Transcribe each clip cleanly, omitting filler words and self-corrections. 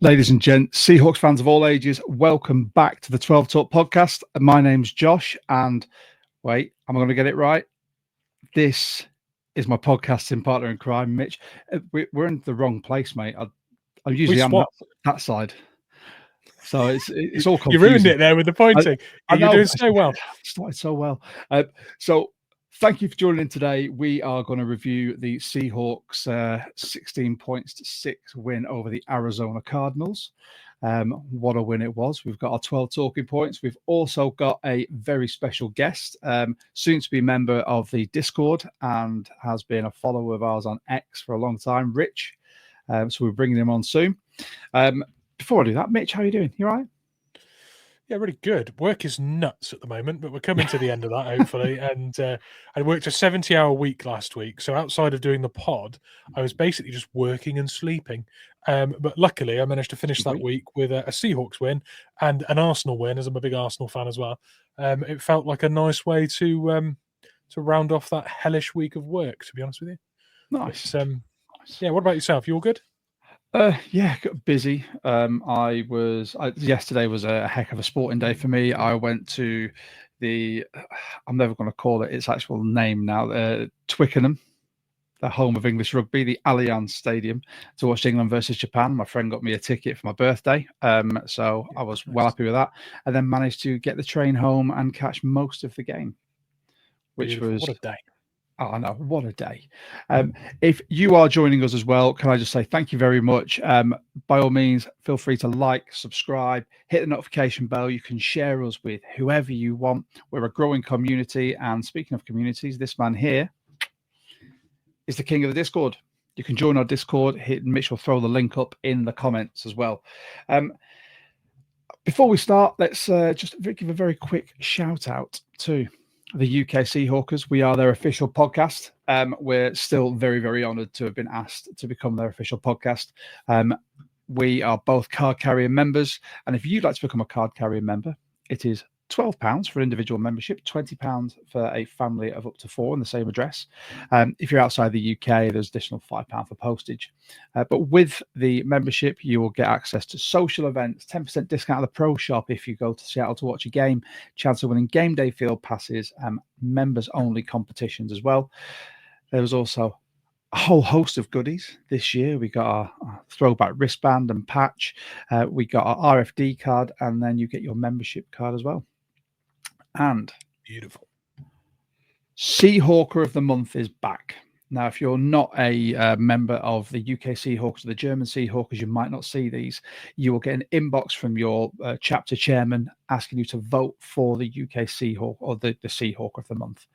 Ladies and gents, Seahawks fans of all ages, welcome back to the 12 Talk podcast. My name's Josh, and wait, am I going to get it right? This is my podcasting partner in crime, Mitch. We're in the wrong place, mate. I usually am that side, so it's all confusing. You ruined it there with the pointing. You're doing so well. Started so well. So thank you for joining in today. We are going to review the Seahawks 16 points to 6 win over the Arizona Cardinals. What a win it was. We've got our 12 talking points. We've also got a very special guest, soon to be member of the Discord and has been a follower of ours on X for a long time, Rich. So we're bringing him on soon. Before I do that, Mitch, how are you doing? You all right? Yeah, really good. Work is nuts at the moment, but we're coming to the end of that, hopefully. And I worked a 70-hour week last week. So outside of doing the pod, I was basically just working and sleeping. But luckily, I managed to finish that week with a Seahawks win and an Arsenal win, as I'm a big Arsenal fan as well. It felt like a nice way to round off that hellish week of work, to be honest with you. Nice. But, yeah, what about yourself? You all good? Yeah, got busy. Yesterday was a heck of a sporting day for me. I went to I'm never going to call it its actual name now, Twickenham, the home of English rugby, the Allianz Stadium, to watch England versus Japan. My friend got me a ticket for my birthday, so I was well happy with that. And then managed to get the train home and catch most of the game, which Beautiful. was What a day. Oh, no, what a day. If you are joining us as well, can I just say thank you very much. By all means, feel free to like, subscribe, hit the notification bell. You can share us with whoever you want. We're a growing community. And speaking of communities, this man here is the king of the Discord. You can join our Discord. Mitch will throw the link up in the comments as well. Before we start, let's just give a very quick shout out to the UK Seahawkers. We are their official podcast. We're still very, very honoured to have been asked to become their official podcast. We are both card carrier members. And if you'd like to become a card carrier member, it is £12 for individual membership, £20 for a family of up to 4 in the same address. If you're outside the UK, there's additional £5 for postage. But with the membership, you will get access to social events, 10% discount at the Pro Shop if you go to Seattle to watch a game, chance of winning game day field passes, members-only competitions as well. There was also a whole host of goodies this year. We got our throwback wristband and patch. We got our RFD card, and then you get your membership card as well. And beautiful, Seahawker of the Month is back. Now, if you're not a member of the UK Seahawks or the German Seahawkers, you might not see these. You will get an inbox from your chapter chairman asking you to vote for the UK Seahawk or the Seahawker of the Month.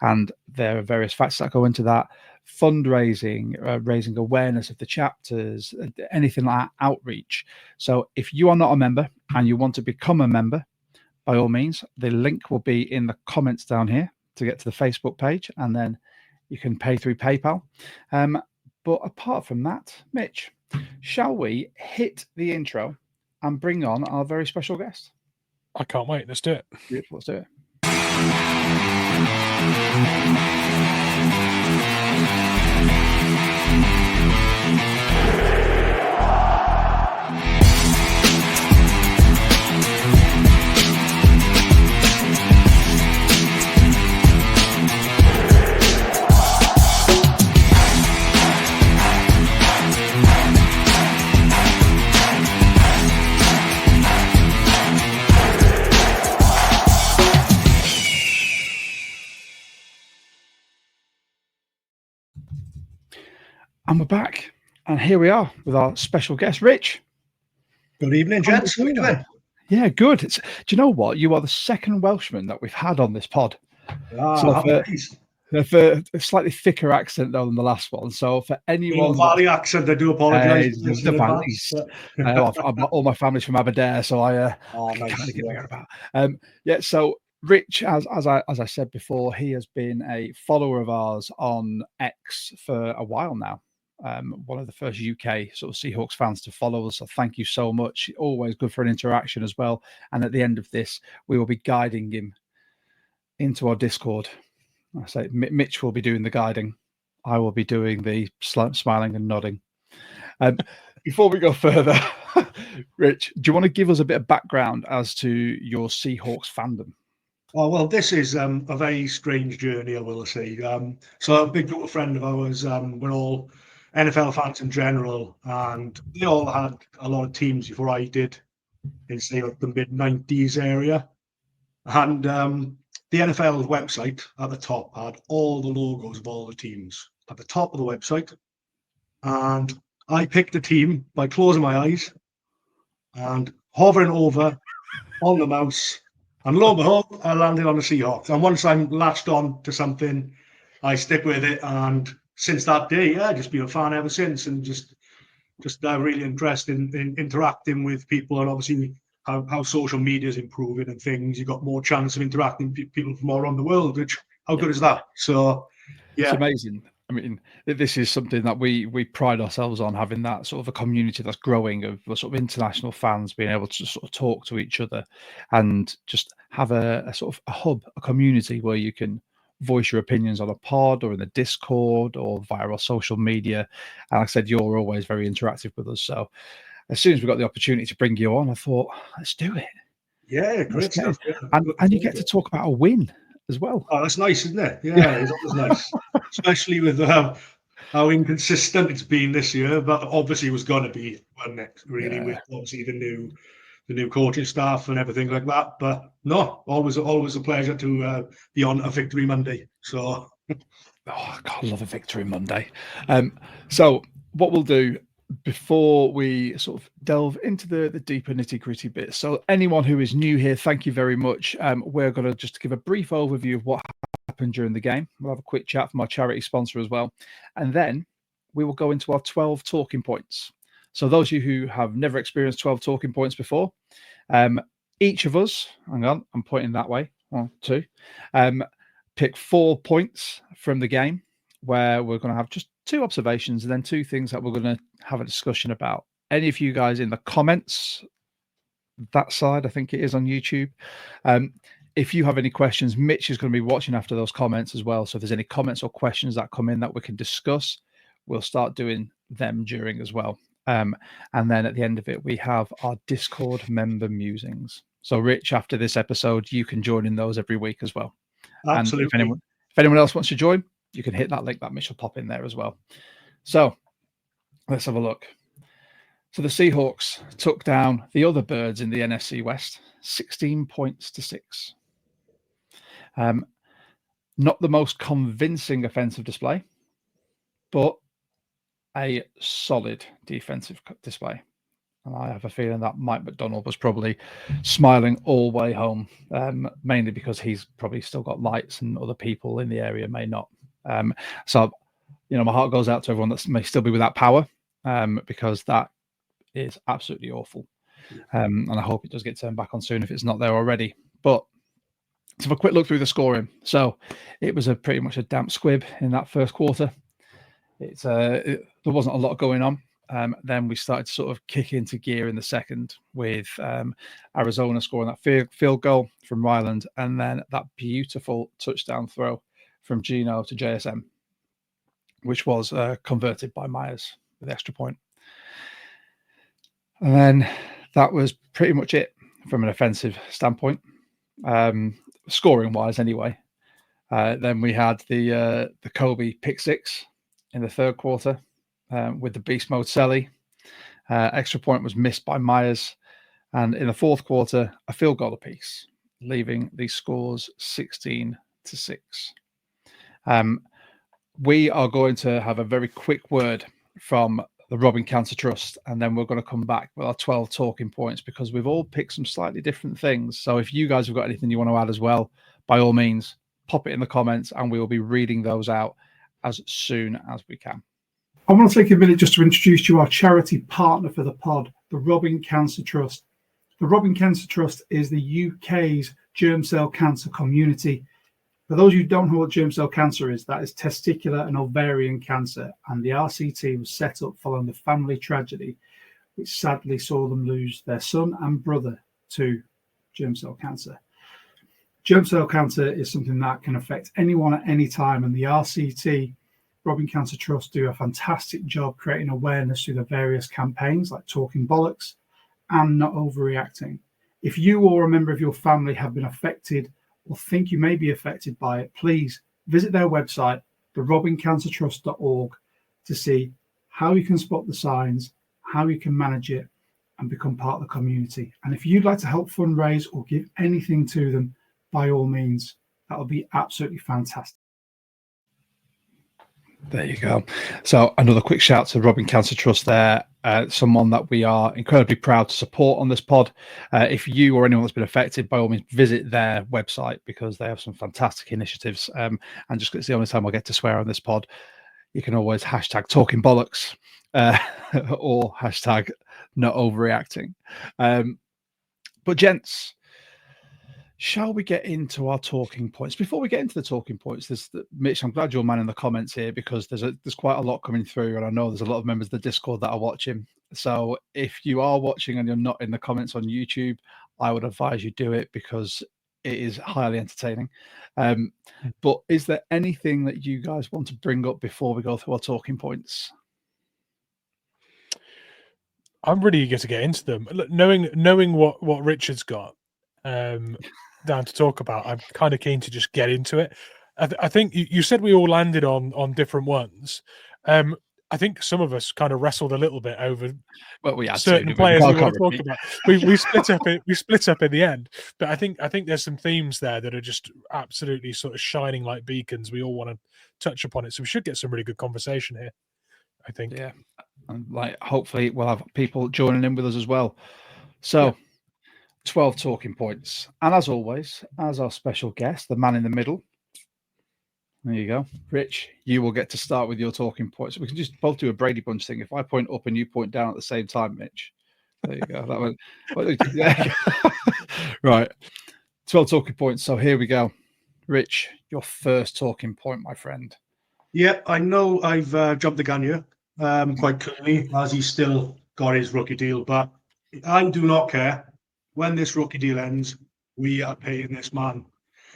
And there are various facts that go into that. Fundraising, raising awareness of the chapters, anything like that, outreach. So if you are not a member and you want to become a member, by all means, the link will be in the comments down here to get to the Facebook page, and then you can pay through PayPal. But apart from that, Mitch, shall we hit the intro and bring on our very special guest? I can't wait. Let's do it. Beautiful. Let's do it. And we're back, and here we are with our special guest, Rich. Good evening, gents. How are you doing? Yeah, good. Do you know what? You are the second Welshman that we've had on this pod. For a slightly thicker accent though than the last one. So for anyone, Valley accent, I do apologise. The valleys. All my family's from Aberdeen, so I nice. Yeah. So Rich, as I said before, he has been a follower of ours on X for a while now. One of the first UK sort of Seahawks fans to follow us. So thank you so much. Always good for an interaction as well. And at the end of this, we will be guiding him into our Discord. I say Mitch will be doing the guiding. I will be doing the smiling and nodding. before we go further, Rich, do you want to give us a bit of background as to your Seahawks fandom? Oh, well, this is a very strange journey, I will say. So a big group of friends of ours, we're all NFL fans in general, and they all had a lot of teams before I did in, say, like the mid-90s area. And the NFL website at the top had all the logos of all the teams at the top of the website. And I picked a team by closing my eyes and hovering over on the mouse. And lo and behold, I landed on the Seahawks. And once I'm latched on to something, I stick with it. And since that day, yeah, just been a fan ever since, and just really interested in interacting with people, and obviously how social media is improving and things. You've got more chance of interacting with people from all around the world, which how good is that? So, yeah. It's amazing. I mean, this is something that we pride ourselves on, having that sort of a community that's growing of sort of international fans being able to sort of talk to each other and just have a sort of a hub, a community where you can voice your opinions on a pod or in the Discord or via our social media. And like I said, you're always very interactive with us. So as soon as we got the opportunity to bring you on, I thought, let's do it. Yeah, great stuff. Yeah. And you get to talk about a win as well. Oh, that's nice, isn't it? Yeah, it's always nice, especially with how inconsistent it's been this year. But obviously, it was going to be one next, really, with obviously the new coaching staff and everything like that. But no, always a pleasure to be on a Victory Monday. So, oh God, I love a Victory Monday. So what we'll do before we sort of delve into the deeper nitty-gritty bits. So anyone who is new here, thank you very much. We're going to just give a brief overview of what happened during the game. We'll have a quick chat from our charity sponsor as well. And then we will go into our 12 talking points. So those of you who have never experienced 12 talking points before, each of us, hang on, I'm pointing that way, 1, 2, pick 4 points from the game where we're going to have just 2 observations and then 2 things that we're going to have a discussion about. Any of you guys in the comments, that side, I think it is on YouTube. If you have any questions, Mitch is going to be watching after those comments as well. So if there's any comments or questions that come in that we can discuss, we'll start doing them during as well. And then at the end of it, we have our Discord member musings. So Rich, after this episode, you can join in those every week as well. absolutely. And if anyone else wants to join, you can hit that link that Mitch will pop in there as well. So let's have a look. So the Seahawks took down the other birds in the NFC West, 16 points to 6. Not the most convincing offensive display, but a solid defensive display. And I have a feeling that Mike McDonald was probably smiling all the way home, mainly because he's probably still got lights and other people in the area may not. So, my heart goes out to everyone that may still be without power, because that is absolutely awful. And I hope it does get turned back on soon if it's not there already. But let's have a quick look through the scoring. So it was pretty much a damp squib in that first quarter. There wasn't a lot going on. Then we started to sort of kick into gear in the second with Arizona scoring that field goal from Ryland, and then that beautiful touchdown throw from Gino to JSM, which was converted by Myers with the extra point. And then that was pretty much it from an offensive standpoint, scoring-wise anyway. Then we had the Kobe pick six in the third quarter with the beast mode Selly. Extra point was missed by Myers. And in the fourth quarter, a field goal apiece, leaving the scores 16-6. We are going to have a very quick word from the Robin Cancer Trust, and then we're going to come back with our 12 talking points, because we've all picked some slightly different things. So if you guys have got anything you want to add as well, by all means, pop it in the comments and we will be reading those out as soon as we can. I want to take a minute just to introduce you our charity partner for the pod, the Robin Cancer Trust. The Robin Cancer Trust is the UK's germ cell cancer community. For those who don't know what germ cell cancer is, that is testicular and ovarian cancer, and the RCT was set up following the family tragedy, which sadly saw them lose their son and brother to germ cell cancer. Germ cell cancer is something that can affect anyone at any time, and the RCT Robbing Cancer Trust do a fantastic job creating awareness through the various campaigns like Talking Bollocks and Not Overreacting. If you or a member of your family have been affected or think you may be affected by it, please visit their website, therobbingcancertrust.org, to see how you can spot the signs, how you can manage it, and become part of the community. And if you'd like to help fundraise or give anything to them, by all means, that would be absolutely fantastic. There you go. So another quick shout to Robbing Cancer Trust there, someone that we are incredibly proud to support on this pod. If you or anyone that's been affected, by all means, visit their website because they have some fantastic initiatives. And just it's the only time I get to swear on this pod. You can always hashtag Talking Bollocks or hashtag Not Overreacting. But gents, shall we get into our talking points? Before we get into the talking points, Mitch, I'm glad you're a man in the comments here because there's quite a lot coming through, and I know there's a lot of members of the Discord that are watching. So if you are watching and you're not in the comments on YouTube, I would advise you do it because it is highly entertaining. But is there anything that you guys want to bring up before we go through our talking points? I'm really eager to get into them. Knowing what Richard's got down to talk about, I'm kind of keen to just get into it. I think you said we all landed on different ones. I think some of us kind of wrestled a little bit over certain players we want to talk about. We split up. We split up in the end, but I think there's some themes there that are just absolutely sort of shining like beacons. We all want to touch upon it, so we should get some really good conversation here, I think. Yeah, and hopefully we'll have people joining in with us as well. So. Yeah. 12 talking points. And as always, as our special guest, the man in the middle. There you go. Rich, you will get to start with your talking points. We can just both do a Brady Bunch thing. If I point up and you point down at the same time, Mitch. There you go. That one. Yeah. Right. 12 talking points. So here we go. Rich, your first talking point, my friend. Yeah, I know I've jumped the gun here quite clearly as he's still got his rookie deal, but I do not care. When this rookie deal ends, we are paying this man.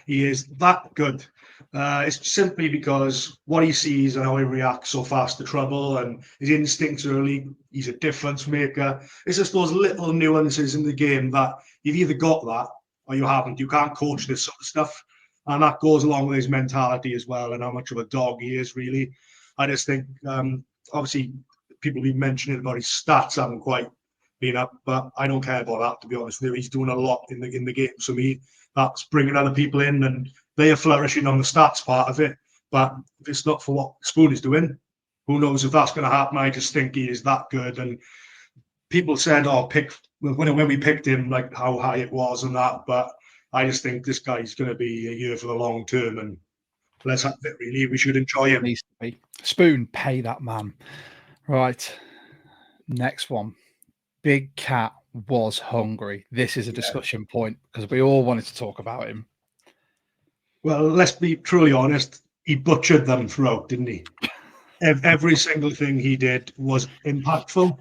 He is that good. It's simply because what he sees and how he reacts so fast to trouble and his instincts early, he's a difference maker. It's just those little nuances in the game that you've either got that or you haven't. You can't coach this sort of stuff. And that goes along with his mentality as well and how much of a dog he is, really. I just think, obviously, people have been mentioning about his stats haven't quite been up, but I don't care about that, to be honest with you. He's doing a lot in the game. So that's bringing other people in and they are flourishing on the stats part of it. But if it's not for what Spoon is doing, who knows if that's going to happen. I just think he is that good. And people said, when we picked him, like how high it was and that. But I just think this guy's going to be here for the long term. And let's have it, really. We should enjoy him. Needs to be. Spoon, pay that man. Right. Next one. Big Cat was hungry. This is a discussion point because we all wanted to talk about him. Well, let's be truly honest. He butchered them throughout, didn't he? Every single thing he did was impactful.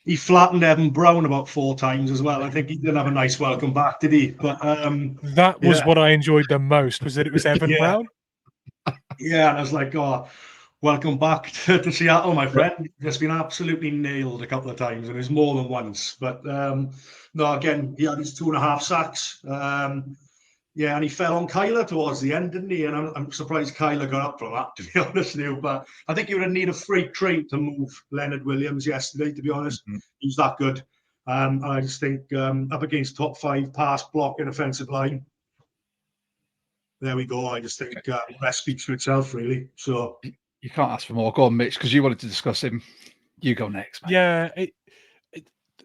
He flattened Evan Brown about 4 times as well. I think he didn't have a nice welcome back, did he? But that was what I enjoyed the most, was that it was Evan Brown. Yeah, and I was like, oh, welcome back to Seattle, my friend. You've just been absolutely nailed a couple of times, and it's more than once. But no, again, he had his 2.5 sacks. And he fell on Kyler towards the end, didn't he? And I'm surprised Kyler got up from that, to be honest with you. But I think he would need a freight train to move Leonard Williams yesterday, to be honest. He was that good. I just think up against top 5 pass blocking offensive line. There we go. I just think the rest speaks for itself, really. So you can't ask for more. Go on, Mitch, because you wanted to discuss him. You go next, mate. Yeah.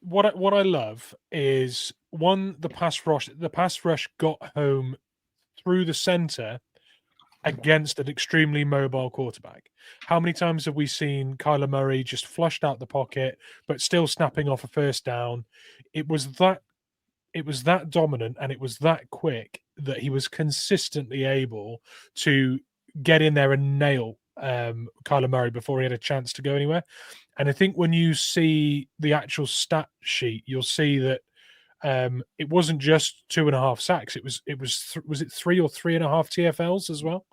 What I love is the pass rush. The pass rush got home through the center against an extremely mobile quarterback. How many times have we seen Kyler Murray just flushed out the pocket, but still snapping off a first down? It was that dominant and it was that quick that he was consistently able to get in there and nail Kyler Murray before he had a chance to go anywhere. And I think when you see the actual stat sheet, you'll see that it wasn't just 2.5 sacks. It was 3 or 3.5 TFLs as well.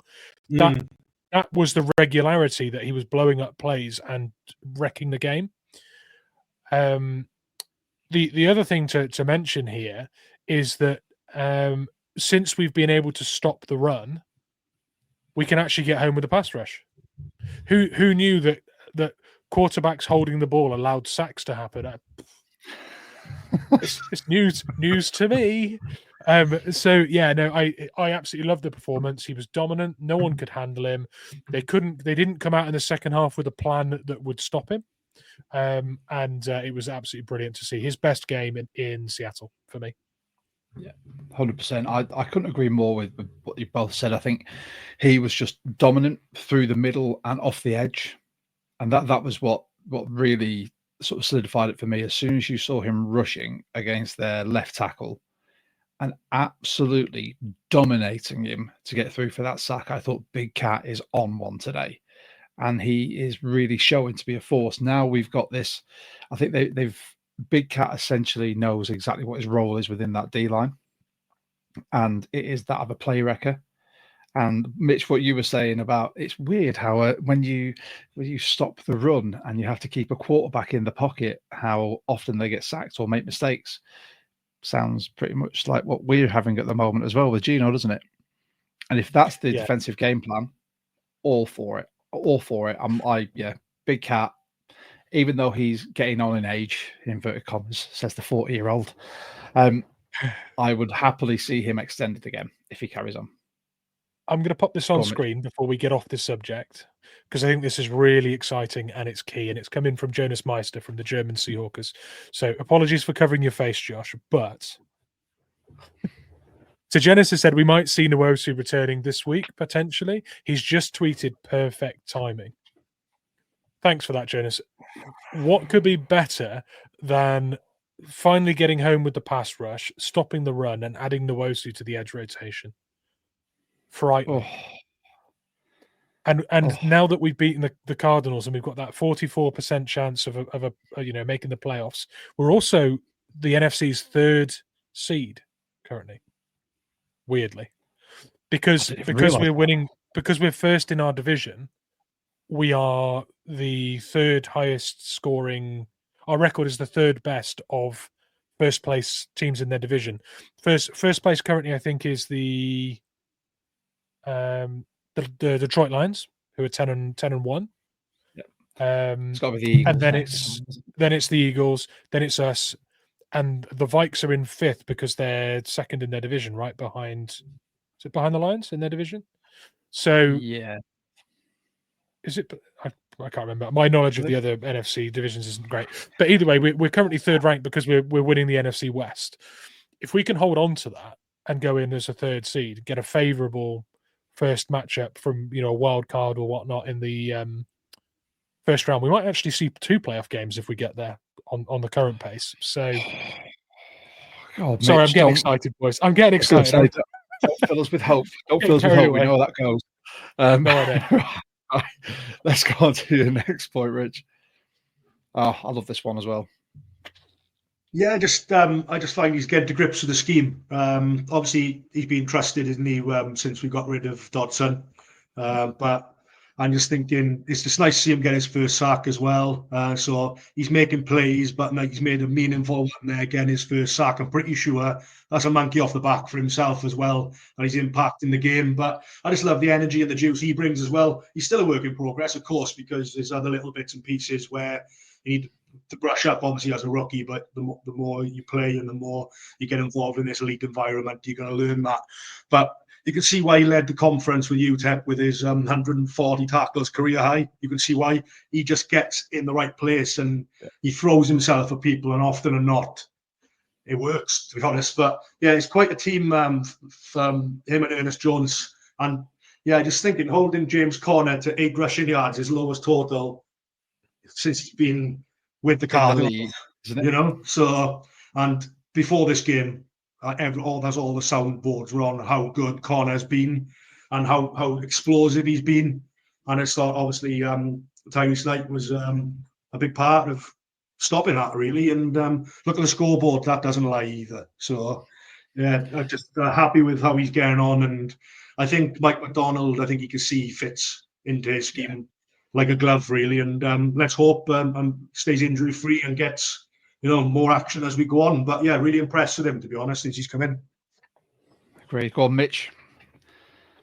that was the regularity that he was blowing up plays and wrecking the game. The other thing to mention here is that since we've been able to stop the run, we can actually get home with a pass rush. Who knew that quarterbacks holding the ball allowed sacks to happen? It's news to me. So yeah, no, I absolutely loved the performance. He was dominant. No one could handle him. They didn't come out in the second half with a plan that would stop him. And it was absolutely brilliant to see his best game in Seattle for me. Yeah, 100%. I couldn't agree more with what you both said. I think he was just dominant through the middle and off the edge, and that was what really sort of solidified it for me. As soon as you saw him rushing against their left tackle and absolutely dominating him to get through for that sack, I thought Big Cat is on one today. And he is really showing to be a force. Now we've got this. I think they've Big Cat essentially knows exactly what his role is within that D line, and it is that of a play wrecker. And Mitch, what you were saying about it's weird how when you stop the run and you have to keep a quarterback in the pocket, how often they get sacked or make mistakes. Sounds pretty much like what we're having at the moment as well with Gino, doesn't it? And if that's the defensive game plan, all for it. All for it. Big Cat, even though he's getting on in age, in inverted commas, says the 40-year-old, I would happily see him extended again if he carries on. I'm going to pop this on screen before we get off this subject, because I think this is really exciting and it's key, and it's coming from Jonas Meister from the German Seahawks. So apologies for covering your face, Josh, but... So Genesis said we might see Nwosu returning this week, potentially. He's just tweeted perfect timing. Thanks for that, Jonas. What could be better than finally getting home with the pass rush, stopping the run, and adding Nwosu to the edge rotation? Frightening. And now that we've beaten the Cardinals and we've got that 44% chance of making the playoffs, we're also the NFC's third seed currently. Weirdly, because we're winning, because we're first in our division, we are the third highest scoring. Our record is the third best of first place teams in their division. First place currently, I think, is the Detroit Lions, who are 10-1. Yeah. It's got to be the Eagles, and then it's the Eagles, then it's us, and the Vikes are in fifth because they're second in their division, right behind. Is it behind the Lions in their division? So yeah, is it? I can't remember. My knowledge of the other NFC divisions isn't great, but either way, we're currently third ranked because we're winning the NFC West. If we can hold on to that and go in as a third seed, get a favourable first matchup from a wild card or whatnot in the first round, we might actually see 2 playoff games if we get there on the current pace. So, God, sorry, Mitch, I'm getting excited, boys. I'm getting excited. Don't fill us with hope. Don't fill us with hope. We know how that goes. No idea. Let's go on to the next point, Rich. Oh, I love this one as well. Yeah, I just find he's getting to grips with the scheme. Obviously, he's been trusted, isn't he, since we got rid of Dodson. But I'm just thinking it's just nice to see him get his first sack as well. So he's making plays, but he's made a meaningful one there, again, his first sack. I'm pretty sure that's a monkey off the back for himself as well, and his impact in the game. But I just love the energy and the juice he brings as well. He's still a work in progress, of course, because there's other little bits and pieces where you need to brush up, obviously, as a rookie, but the more you play and the more you get involved in this elite environment, you're going to learn that. But you can see why he led the conference with UTEP with his 140 tackles, career high. You can see why he just gets in the right place and he throws himself at people, and often or not, it works, to be honest. But yeah, it's quite a team from him and Ernest Jones. And yeah, just thinking, holding James Conner to 8 rushing yards, his lowest total since he's been with the Cardinals, So, and before this game, all the soundboards were on how good Connor's been and how explosive he's been. And it's thought, obviously, Tyrese Knight was a big part of stopping that, really. And look at the scoreboard, that doesn't lie either. So, yeah, I'm just happy with how he's getting on. And I think Mike McDonald, I think he can see he fits into his scheme like a glove, really. And let's hope stays injury free and gets more action as we go on. But yeah, really impressed with him, to be honest, since he's come in. Great. Go on, Mitch.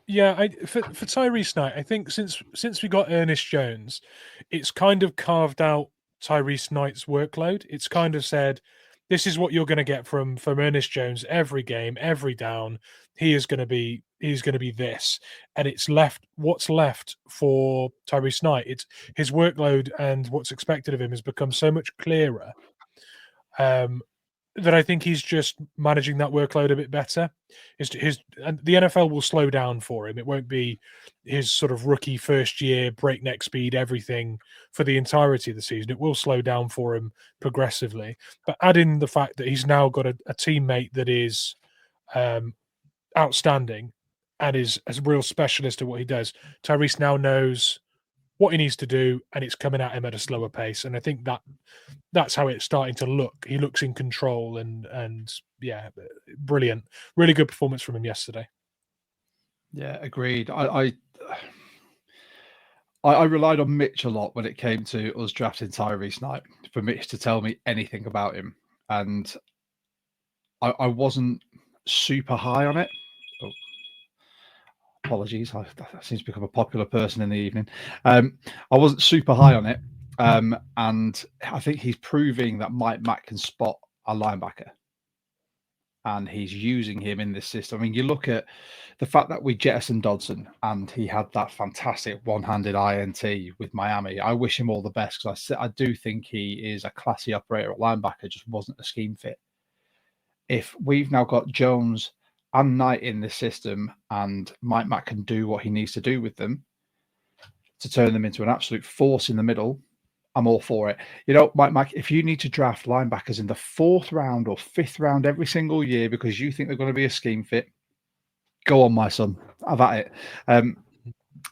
Yeah, for Tyrese Knight, I think since we got Ernest Jones, it's kind of carved out Tyrese Knight's workload. It's kind of said, this is what you're going to get from Ernest Jones every game, every down. He's going to be this, and what's left for Tyrese Knight. It's his workload and what's expected of him has become so much clearer. That I think he's just managing that workload a bit better. And the NFL will slow down for him. It won't be his sort of rookie first year breakneck speed everything for the entirety of the season. It will slow down for him progressively. But add in the fact that he's now got a teammate that is outstanding and is a real specialist at what he does. Tyrese now knows what he needs to do, and it's coming at him at a slower pace. And I think that's how it's starting to look. He looks in control, and yeah, brilliant. Really good performance from him yesterday. Yeah, agreed. I relied on Mitch a lot when it came to us drafting Tyrese Knight for Mitch to tell me anything about him. And I wasn't super high on it. Oh, apologies. I seem to become a popular person in the evening. I wasn't super high on it. And I think he's proving that Mike Mack can spot a linebacker. And he's using him in this system. I mean, you look at the fact that we jettisoned Dodson and he had that fantastic one-handed INT with Miami. I wish him all the best because I do think he is a classy operator at linebacker, just wasn't a scheme fit. If we've now got Jones and Knight in this system and Mike Mack can do what he needs to do with them to turn them into an absolute force in the middle, I'm all for it. Mike Mack, if you need to draft linebackers in the 4th round or 5th round every single year because you think they're going to be a scheme fit, go on, my son. Have at it.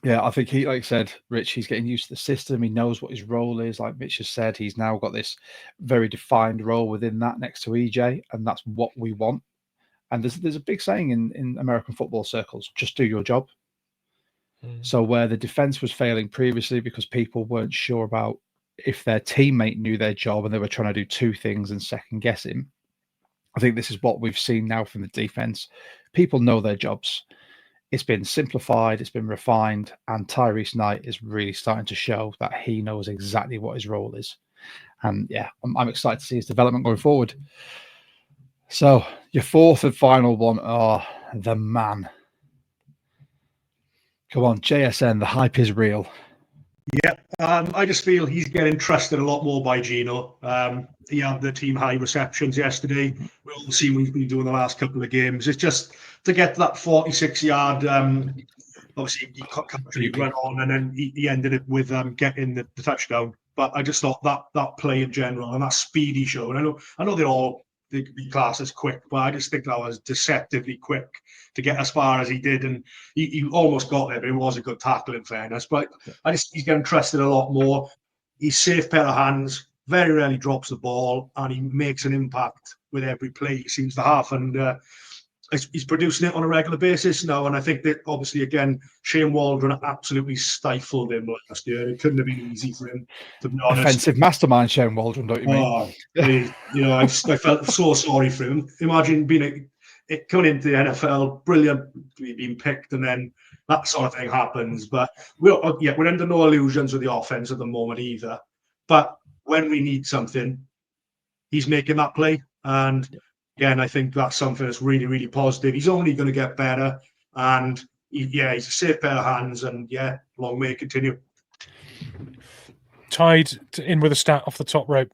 Yeah, I think he, like I said, Rich, he's getting used to the system. He knows what his role is. Like Mitch has said, he's now got this very defined role within that next to EJ, and that's what we want. And there's a big saying in American football circles, just do your job. So where the defense was failing previously because people weren't sure about if their teammate knew their job and they were trying to do two things and second guess him, I think this is what we've seen now from the defense. People know their jobs. It's been simplified, it's been refined, and Tyrese Knight is really starting to show that he knows exactly what his role is. And yeah, I'm excited to see his development going forward. So your 4th and final one, the man. Come on, JSN, the hype is real. Yeah, I just feel he's getting trusted a lot more by Gino. He had the team high receptions yesterday. We've all seen what he's been doing the last couple of games. It's just to get that 46-yard, obviously he run on, and then he ended it with getting the touchdown. But I just thought that play in general and that speed he showed. I know they could be classed as quick, but I just think that was deceptively quick to get as far as he did, and he almost got there, but it was a good tackle in fairness. But he's getting trusted a lot more. He's safe pair of hands, very rarely drops the ball, and he makes an impact with every play he seems to have, and he's producing it on a regular basis now. And I think that obviously again, Shane Waldron absolutely stifled him last year. It couldn't have been easy for him, to be honest. Offensive mastermind Shane Waldron, don't you mean? I felt so sorry for him. Imagine coming into the NFL, brilliantly being picked, and then that sort of thing happens. But we're under no illusions with the offense at the moment either. But when we need something, he's making that play. And again, I think that's something that's really, really positive. He's only going to get better. And he's a safe pair of hands. And long may it continue. Tied in with a stat off the top rope.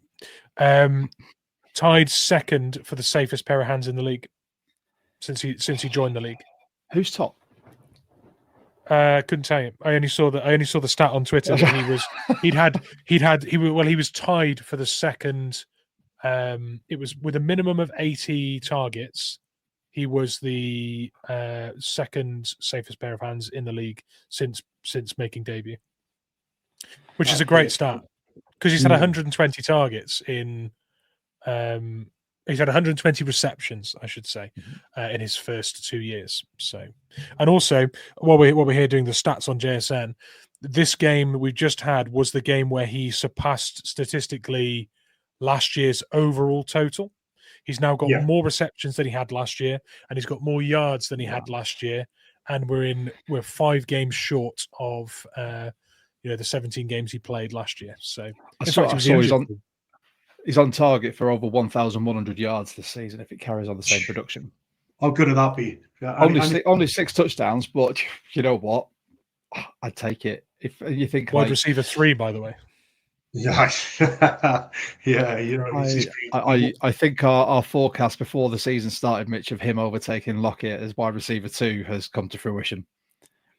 Tied second for the safest pair of hands in the league since he joined the league. Who's top? Couldn't tell you. I only saw the stat on Twitter that he was tied for the second. It was with a minimum of 80 targets. He was the second safest pair of hands in the league since making debut, which is a great stat because he's had 120 targets in. He's had 120 receptions, I should say, in his first 2 years. So, and also while we're here doing the stats on JSN, this game we just had was the game where he surpassed statistically last year's overall total. He's now got more receptions than he had last year, and he's got more yards than he had last year. And we're 5 games short of the 17 games he played last year. So he's on target for over 1,100 yards this season if it carries on the same production. How good would that be? Only 6 touchdowns, but you know what? I'd take it. If you think wide receiver 3, by the way. Yeah, I think our forecast before the season started, Mitch, of him overtaking Lockett as wide receiver 2 has come to fruition.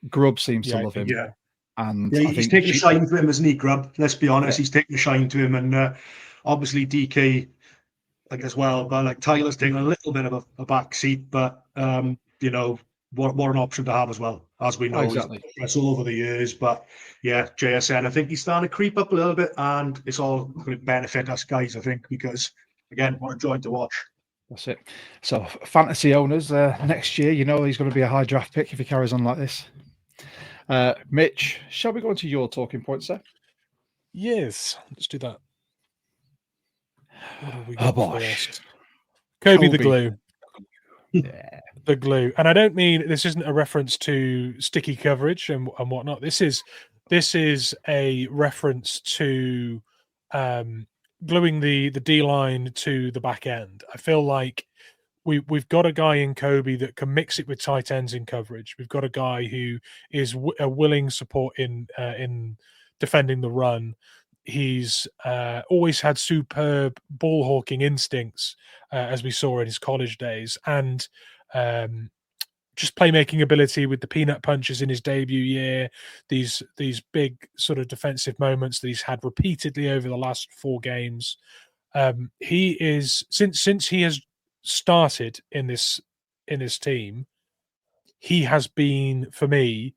Grubb seems to love him. Yeah. And he's taking a shine to him, isn't he, Grubb? Let's be honest, he's taking a shine to him, and obviously DK as well. But Tyler's taking a little bit of a back seat, but what an option to have as well, as we know. Exactly. It's all over the years, but JSN, I think he's starting to creep up a little bit, and it's all going to benefit us guys, I think, because again, what a joy to watch. That's it. So fantasy owners, next year, he's going to be a high draft pick if he carries on like this. Mitch, shall we go into your talking points, sir? Yes, let's do that. What have we got first? Kobe the glue. Yeah. The glue. And I don't mean this isn't a reference to sticky coverage and whatnot. This is a reference to gluing the D-line to the back end. I feel like we've got a guy in Kobe that can mix it with tight ends in coverage. We've got a guy who is a willing support in defending the run. He's always had superb ball hawking instincts, as we saw in his college days, and just playmaking ability with the peanut punches in his debut year. These big sort of defensive moments that he's had repeatedly over the last 4 games. He is since he has started in this team, he has been, for me,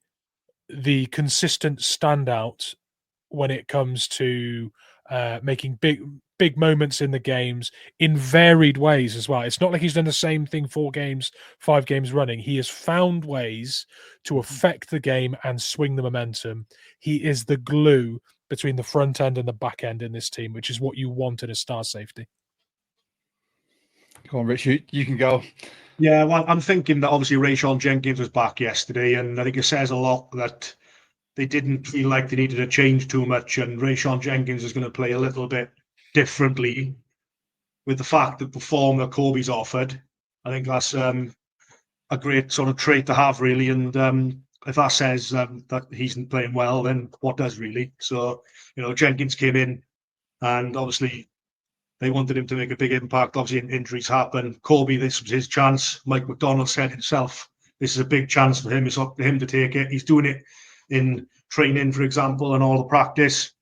the consistent standout when it comes to making big moments in the games in varied ways as well. It's not like he's done the same thing 5 games running. He has found ways to affect the game and swing the momentum. He is the glue between the front end and the back end in this team, which is what you want in a star safety. Go on, Rich, you can go. Yeah, well, I'm thinking that obviously Rayshawn Jenkins was back yesterday, and I think it says a lot that they didn't feel like they needed to change too much, and Rayshawn Jenkins is going to play a little bit differently with the fact that the form that Kobe's offered. I think that's a great sort of trait to have, really, and if that says that he's not playing well, then what does, really? So, Jenkins came in, and obviously they wanted him to make a big impact. Obviously, injuries happen. Kobe, this was his chance. Mike McDonald said himself, this is a big chance for him. It's up to him to take it. He's doing it in training, for example, and all the practice.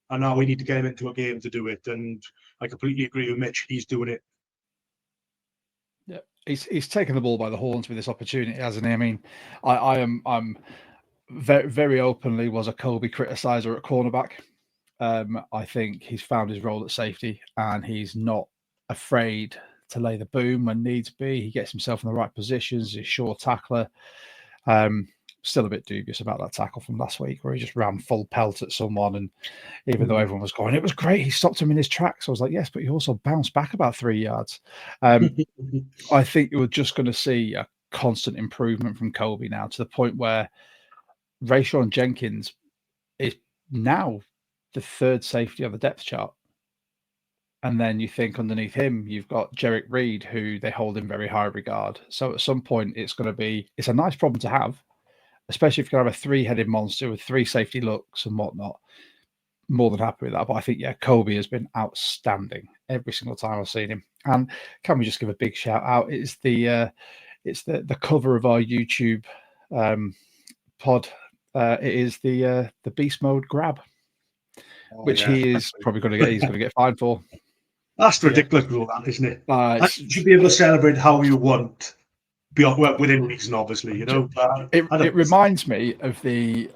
And now we need to get him into a game to do it. And I completely agree with Mitch. He's doing it. Yeah, he's taken the ball by the horns with this opportunity, hasn't he? I mean, I'm very, very openly was a Kobe criticizer at cornerback. I think he's found his role at safety, and he's not afraid to lay the boom when needs be. He gets himself in the right positions. He's a sure tackler. Still a bit dubious about that tackle from last week where he just ran full pelt at someone, and even though everyone was going, it was great, he stopped him in his tracks. I was like, yes, but he also bounced back about 3 yards. I think you're just going to see a constant improvement from Kobe now, to the point where Rayshawn Jenkins is now the 3rd safety on the depth chart. And then you think underneath him, you've got Jerick Reed, who they hold in very high regard. So at some point, it's a nice problem to have, especially if you can have a 3-headed monster with 3 safety looks and whatnot. More than happy with that. But I think, Kobe has been outstanding every single time I've seen him. And can we just give a big shout out? It's the cover of our YouTube pod. It is the Beast Mode grab, which he is probably going to get fined for. That's ridiculous, that, isn't it? You should be able to celebrate how you want, within reason, obviously. It reminds me of the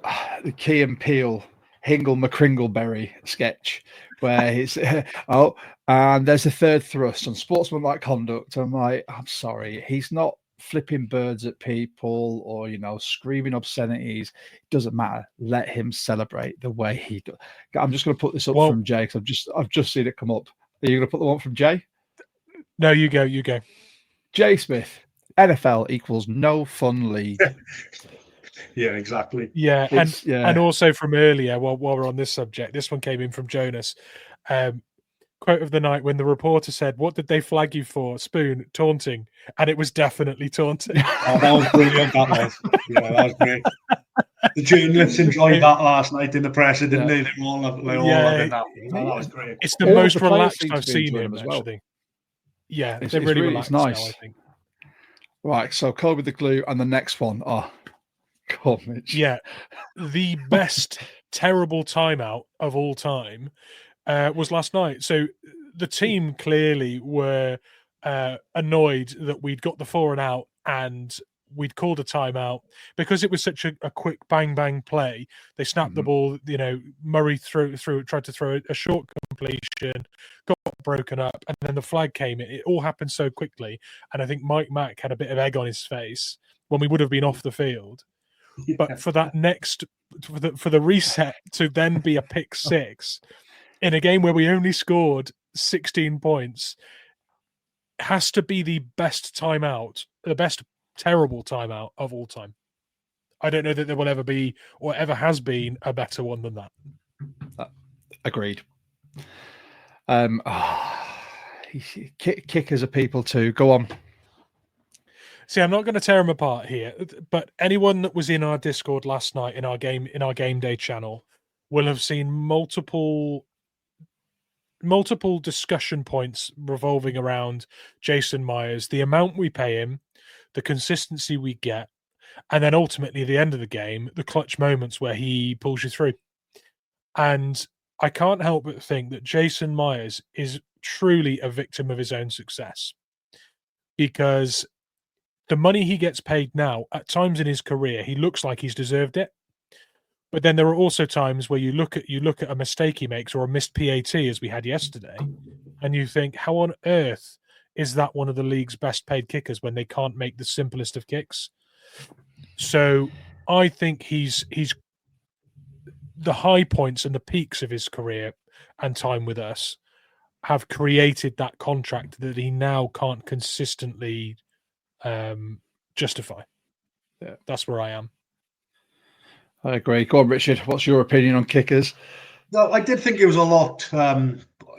Key and Peele Hingle McCringleberry sketch where he's and there's a 3rd thrust on sportsmanlike conduct. I'm like, I'm sorry, he's not flipping birds at people or, screaming obscenities. It doesn't matter. Let him celebrate the way he does. I'm just going to put this up from Jay because I've just seen it come up. Are you going to put the one from Jay? No, you go. Jay Smith, NFL equals no fun league. Yeah, exactly. Yeah, and also from earlier, while we're on this subject, this one came in from Jonas. Quote of the night when the reporter said, "What did they flag you for?" Spoon, taunting, and it was definitely taunting. Oh, that was brilliant. That was. Yeah, that was great. The journalists enjoyed that last night in the press, didn't they? They were all loving that. That was great. It's the most relaxed I've seen him as well. Actually. Yeah, they're really relaxed nice. now, I think. Right, so Kobe the Glue and the next one. Oh, God, Mitch. Yeah, the best terrible timeout of all time was last night. So the team clearly were annoyed that we'd got the 4 and out and we'd called a timeout because it was such a quick bang play. They snapped the ball. Murray tried to throw a short completion, got broken up, and then the flag came. It all happened so quickly, and I think Mike Mack had a bit of egg on his face when we would have been off the field. Yeah. But for that for the reset to then be a pick 6 in a game where we only scored 16 points has to be the best timeout, the best terrible timeout of all time. I don't know that there will ever be or ever has been a better one than that. Agreed. Kickers are people too. Go on. See, I'm not going to tear them apart here, but anyone that was in our Discord last night in our game day channel will have seen multiple discussion points revolving around Jason Myers, the amount we pay him, the consistency we get, and then ultimately at the end of the game, the clutch moments where he pulls you through. And I can't help but think that Jason Myers is truly a victim of his own success, because the money he gets paid now, at times in his career, he looks like he's deserved it. But then there are also times where you look at a mistake he makes or a missed PAT, as we had yesterday, and you think, how on earth is that one of the league's best paid kickers when they can't make the simplest of kicks? So I think he's the high points and the peaks of his career and time with us have created that contract that he now can't consistently justify. Yeah, that's where I am. I agree. Go on, Richard. What's your opinion on kickers? No, I did think it was a lot.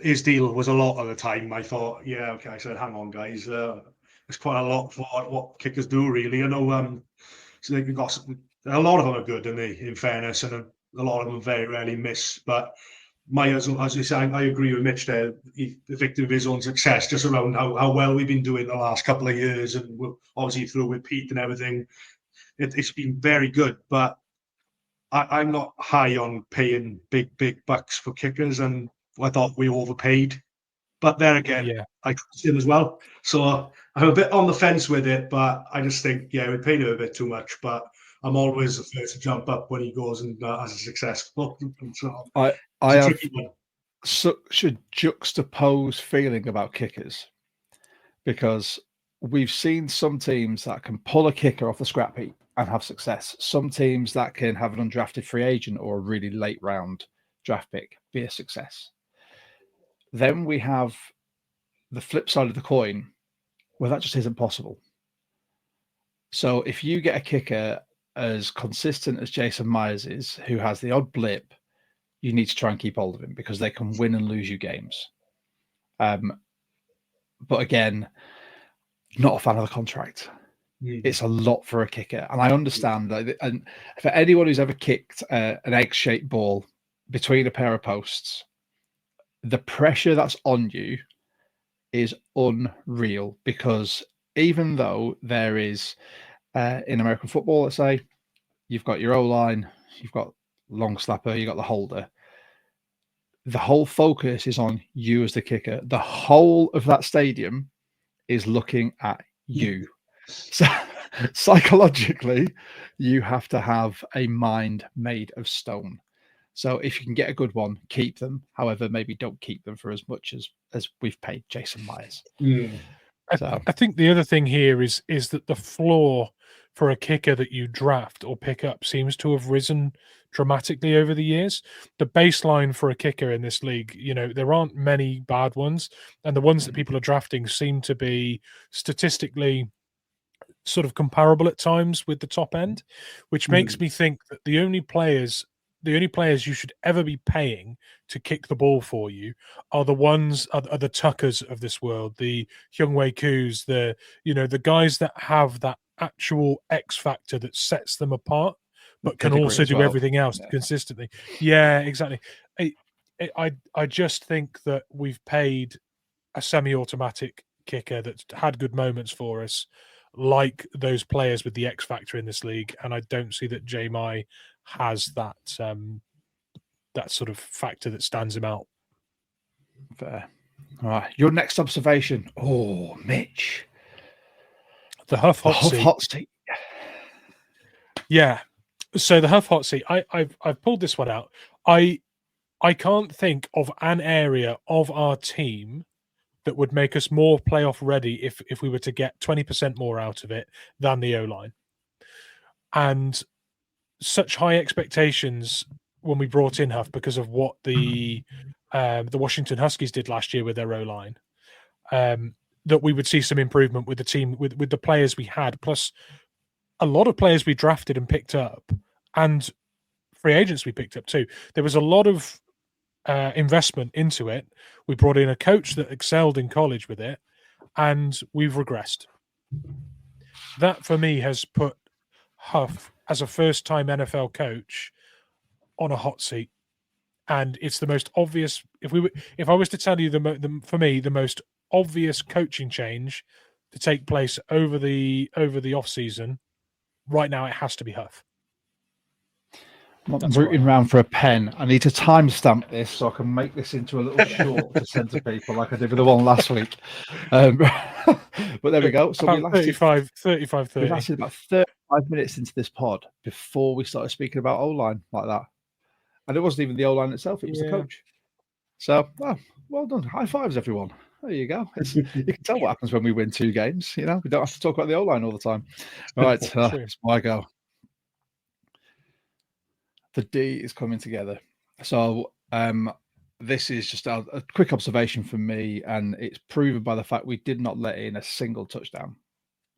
His deal was a lot at the time. I thought, yeah, okay. I said, hang on, guys. It's quite a lot for what kickers do, really. I know. So they got a lot of them are good, and they, in fairness, and a lot of them very rarely miss. But Myers, as you say, I agree with Mitch there. The victim of his own success, just around how well we've been doing the last couple of years, and we're obviously through with Pete and everything. It's been very good, but I'm not high on paying big bucks for kickers, and I thought we overpaid. But there again, I trust him as well. So I'm a bit on the fence with it, but I just think, we paid him a bit too much. But I'm always the first to jump up when he goes and has a successful. So I have such a juxtaposed feeling about kickers, because we've seen some teams that can pull a kicker off the scrap heap and have success. Some teams that can have an undrafted free agent or a really late round draft pick be a success. Then we have the flip side of the coin where that just isn't possible. So if you get a kicker as consistent as Jason Myers is, who has the odd blip, you need to try and keep hold of him because they can win and lose you games. But again, not a fan of the contract. It's a lot for a kicker. And I understand that. And for anyone who's ever kicked an egg-shaped ball between a pair of posts, the pressure that's on you is unreal, because even though there is, in American football, let's say, you've got your O-line, you've got long snapper, you've got the holder. The whole focus is on you as the kicker. The whole of that stadium is looking at you. So psychologically, you have to have a mind made of stone. So if you can get a good one, keep them. However, maybe don't keep them for as much as we've paid Jason Myers. I think the other thing here is that the floor for a kicker that you draft or pick up seems to have risen dramatically over the years. The baseline for a kicker in this league, there aren't many bad ones, and the ones that people are drafting seem to be statistically sort of comparable at times with the top end, which makes me think that the only players you should ever be paying to kick the ball for you are the Tuckers of this world, the Hyungwei Koos, the guys that have that actual X factor that sets them apart, but can also do everything else consistently. Yeah, exactly. I just think that we've paid a semi-automatic kicker that's had good moments for us, like those players with the X factor in this league, and I don't see that J-My has that that sort of factor that stands him out. Fair. All right, your next observation. Oh, Mitch, the Huff hot seat. Yeah. So the Huff hot seat. I've pulled this one out. I can't think of an area of our team that would make us more playoff ready if we were to get 20% more out of it than the O-line. And such high expectations when we brought in Huff because of what the Washington Huskies did last year with their O-line, that we would see some improvement with the team, with the players we had, plus a lot of players we drafted and picked up, and free agents we picked up too. There was a lot of investment into it. We brought in a coach that excelled in college with it, and we've regressed. That for me has put Huff as a first-time NFL coach on a hot seat, and it's the most obvious. If I was to tell you for me the most obvious coaching change to take place over the off season, right now it has to be Huff. I'm rooting around for a pen. I need to timestamp this so I can make this into a little short to send to people like I did with the one last week. But there we go. So we lasted 35, 30. We lasted about 35 minutes into this pod before we started speaking about O-line like that. And it wasn't even the O-line itself, it was the coach. So, well done. High fives, everyone. There you go. You can tell what happens when we win 2 games. We don't have to talk about the O-line all the time. All right, it's my go. The D is coming together. So this is just a quick observation from me, and it's proven by the fact we did not let in a single touchdown.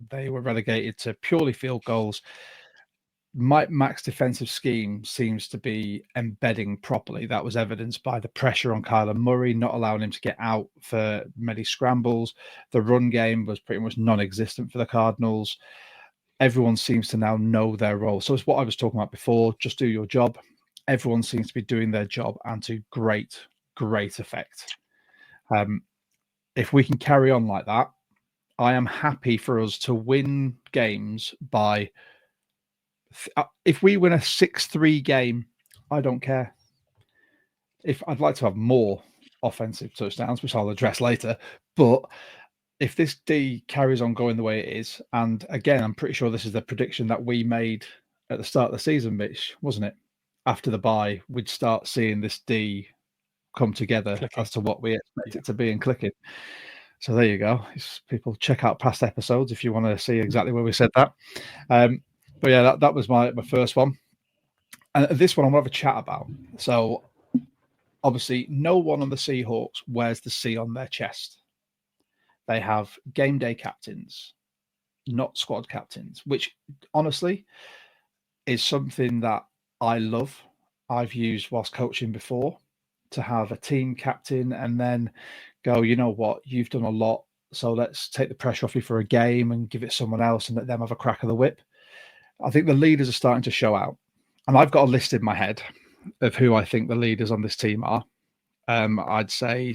They were relegated to purely field goals. Mike Mack's defensive scheme seems to be embedding properly. That was evidenced by the pressure on Kyler Murray, not allowing him to get out for many scrambles. The run game was pretty much non-existent for the Cardinals. Everyone seems to now know their role. So it's what I was talking about before. Just do your job. Everyone seems to be doing their job, and to great effect. If we can carry on like that, I am happy for us to win games by... If we win a 6-3 game, I don't care. If I'd like to have more offensive touchdowns, which I'll address later, but if this D carries on going the way it is, and again, I'm pretty sure this is the prediction that we made at the start of the season, Mitch, wasn't it? After the bye, we'd start seeing this D come together as to what we expect it to be and clicking. So there you go. People check out past episodes if you want to see exactly where we said that. But yeah, that was my first one. And this one I want to have a chat about. So obviously, no one on the Seahawks wears the C on their chest. They have game day captains, not squad captains, which honestly is something that I love. I've used whilst coaching before, to have a team captain and then go, you know what, you've done a lot, so let's take the pressure off you for a game and give it someone else and let them have a crack of the whip. I think the leaders are starting to show out. And I've got a list in my head of who I think the leaders on this team are. I'd say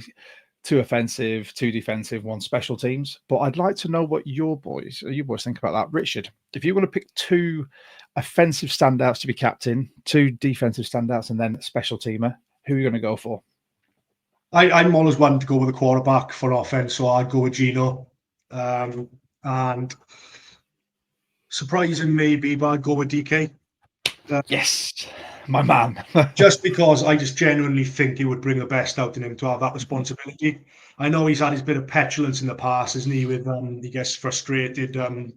2 offensive, 2 defensive, 1 special teams. But I'd like to know what you boys think about that. Richard, if you want to pick 2 offensive standouts to be captain, 2 defensive standouts, and then a special teamer, who are you going to go for? I'm always one to go with a quarterback for offense, so I'd go with Gino. And surprising maybe, but I'd go with DK. Yes, my man. Just because I just genuinely think he would bring the best out in him to have that responsibility. I know he's had his bit of petulance in the past, isn't he? With he gets frustrated and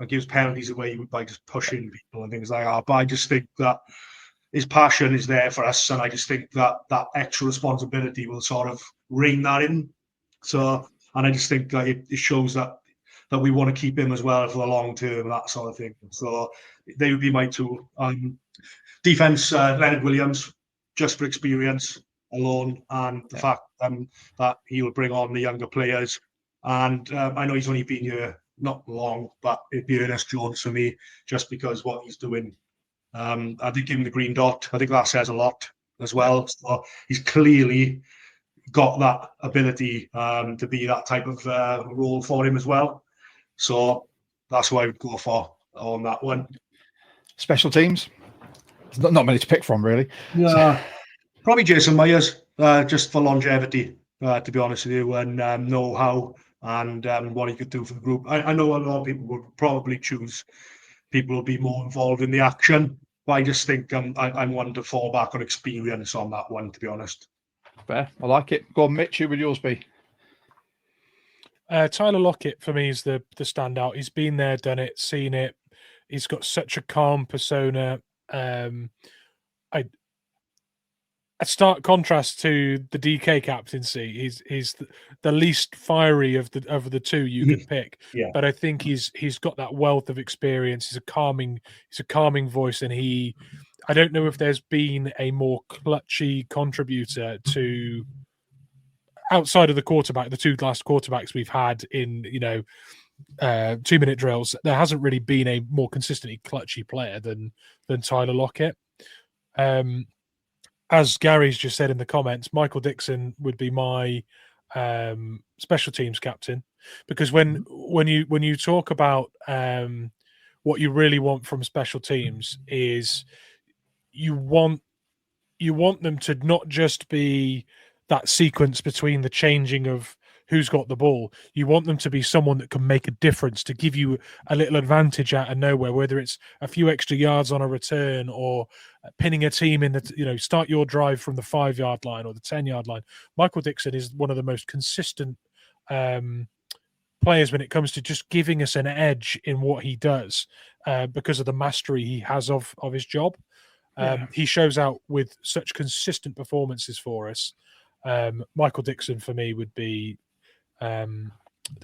gives penalties away by just pushing people and things like that. But I just think that his passion is there for us, and I just think that that extra responsibility will sort of rein that in. So, and I just think that it shows that we want to keep him as well for the long term and that sort of thing. So they would be my two. Defense, Leonard Williams, just for experience alone, and the fact that he will bring on the younger players. And I know he's only been here not long, but it'd be Ernest Jones for me, just because what he's doing. I think give him the green dot. I think that says a lot as well. So he's clearly got that ability to be that type of role for him as well. So that's what I would go for on that one. Special teams. There's not many to pick from, really. Yeah, probably Jason Myers, just for longevity, to be honest with you, and know-how and what he could do for the group. I know a lot of people would probably choose people who will be more involved in the action, but I just think I'm one to fall back on experience on that one, to be honest. Fair. I like it. Go on, Mitch, who would yours be? Tyler Lockett, for me, is the standout. He's been there, done it, seen it. He's got such a calm persona. A stark contrast to the DK captaincy. He's the least fiery of the two you could pick. Yeah. But I think he's got that wealth of experience. He's a calming voice, and I don't know if there's been a more clutchy contributor to outside of the quarterback, the two last quarterbacks we've had in 2-minute drills. There hasn't really been a more consistently clutchy player than Tyler Lockett. As Gary's just said in the comments, Michael Dixon would be my special teams captain, because when you talk about what you really want from special teams is you want them to not just be that sequence between the changing of who's got the ball. You want them to be someone that can make a difference, to give you a little advantage out of nowhere, whether it's a few extra yards on a return or pinning a team in the, start your drive from the 5-yard line or the 10-yard line. Michael Dixon is one of the most consistent players when it comes to just giving us an edge in what he does because of the mastery he has of his job. He shows out with such consistent performances for us. Michael Dixon for me would be the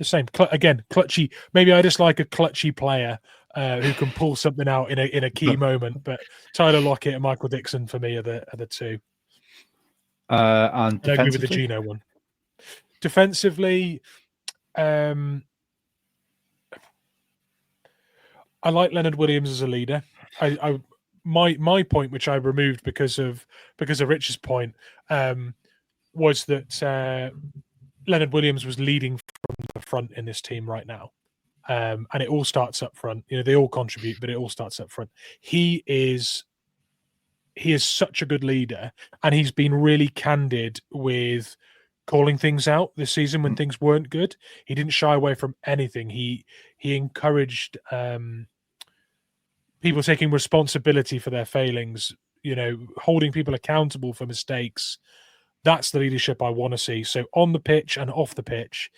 same. Again, clutchy. Maybe I just like a clutchy player who can pull something out in a key moment. But Tyler Lockett and Michael Dixon for me are the two. And I agree with the Gino one. Defensively, I like Leonard Williams as a leader. My point, which I removed because of Rich's point, was that Leonard Williams was leading from the front in this team right now. And it all starts up front. They all contribute, but it all starts up front. He is such a good leader, and he's been really candid with calling things out this season when things weren't good. He didn't shy away from anything. He encouraged people taking responsibility for their failings, holding people accountable for mistakes. That's the leadership I want to see. So on the pitch and off the pitch,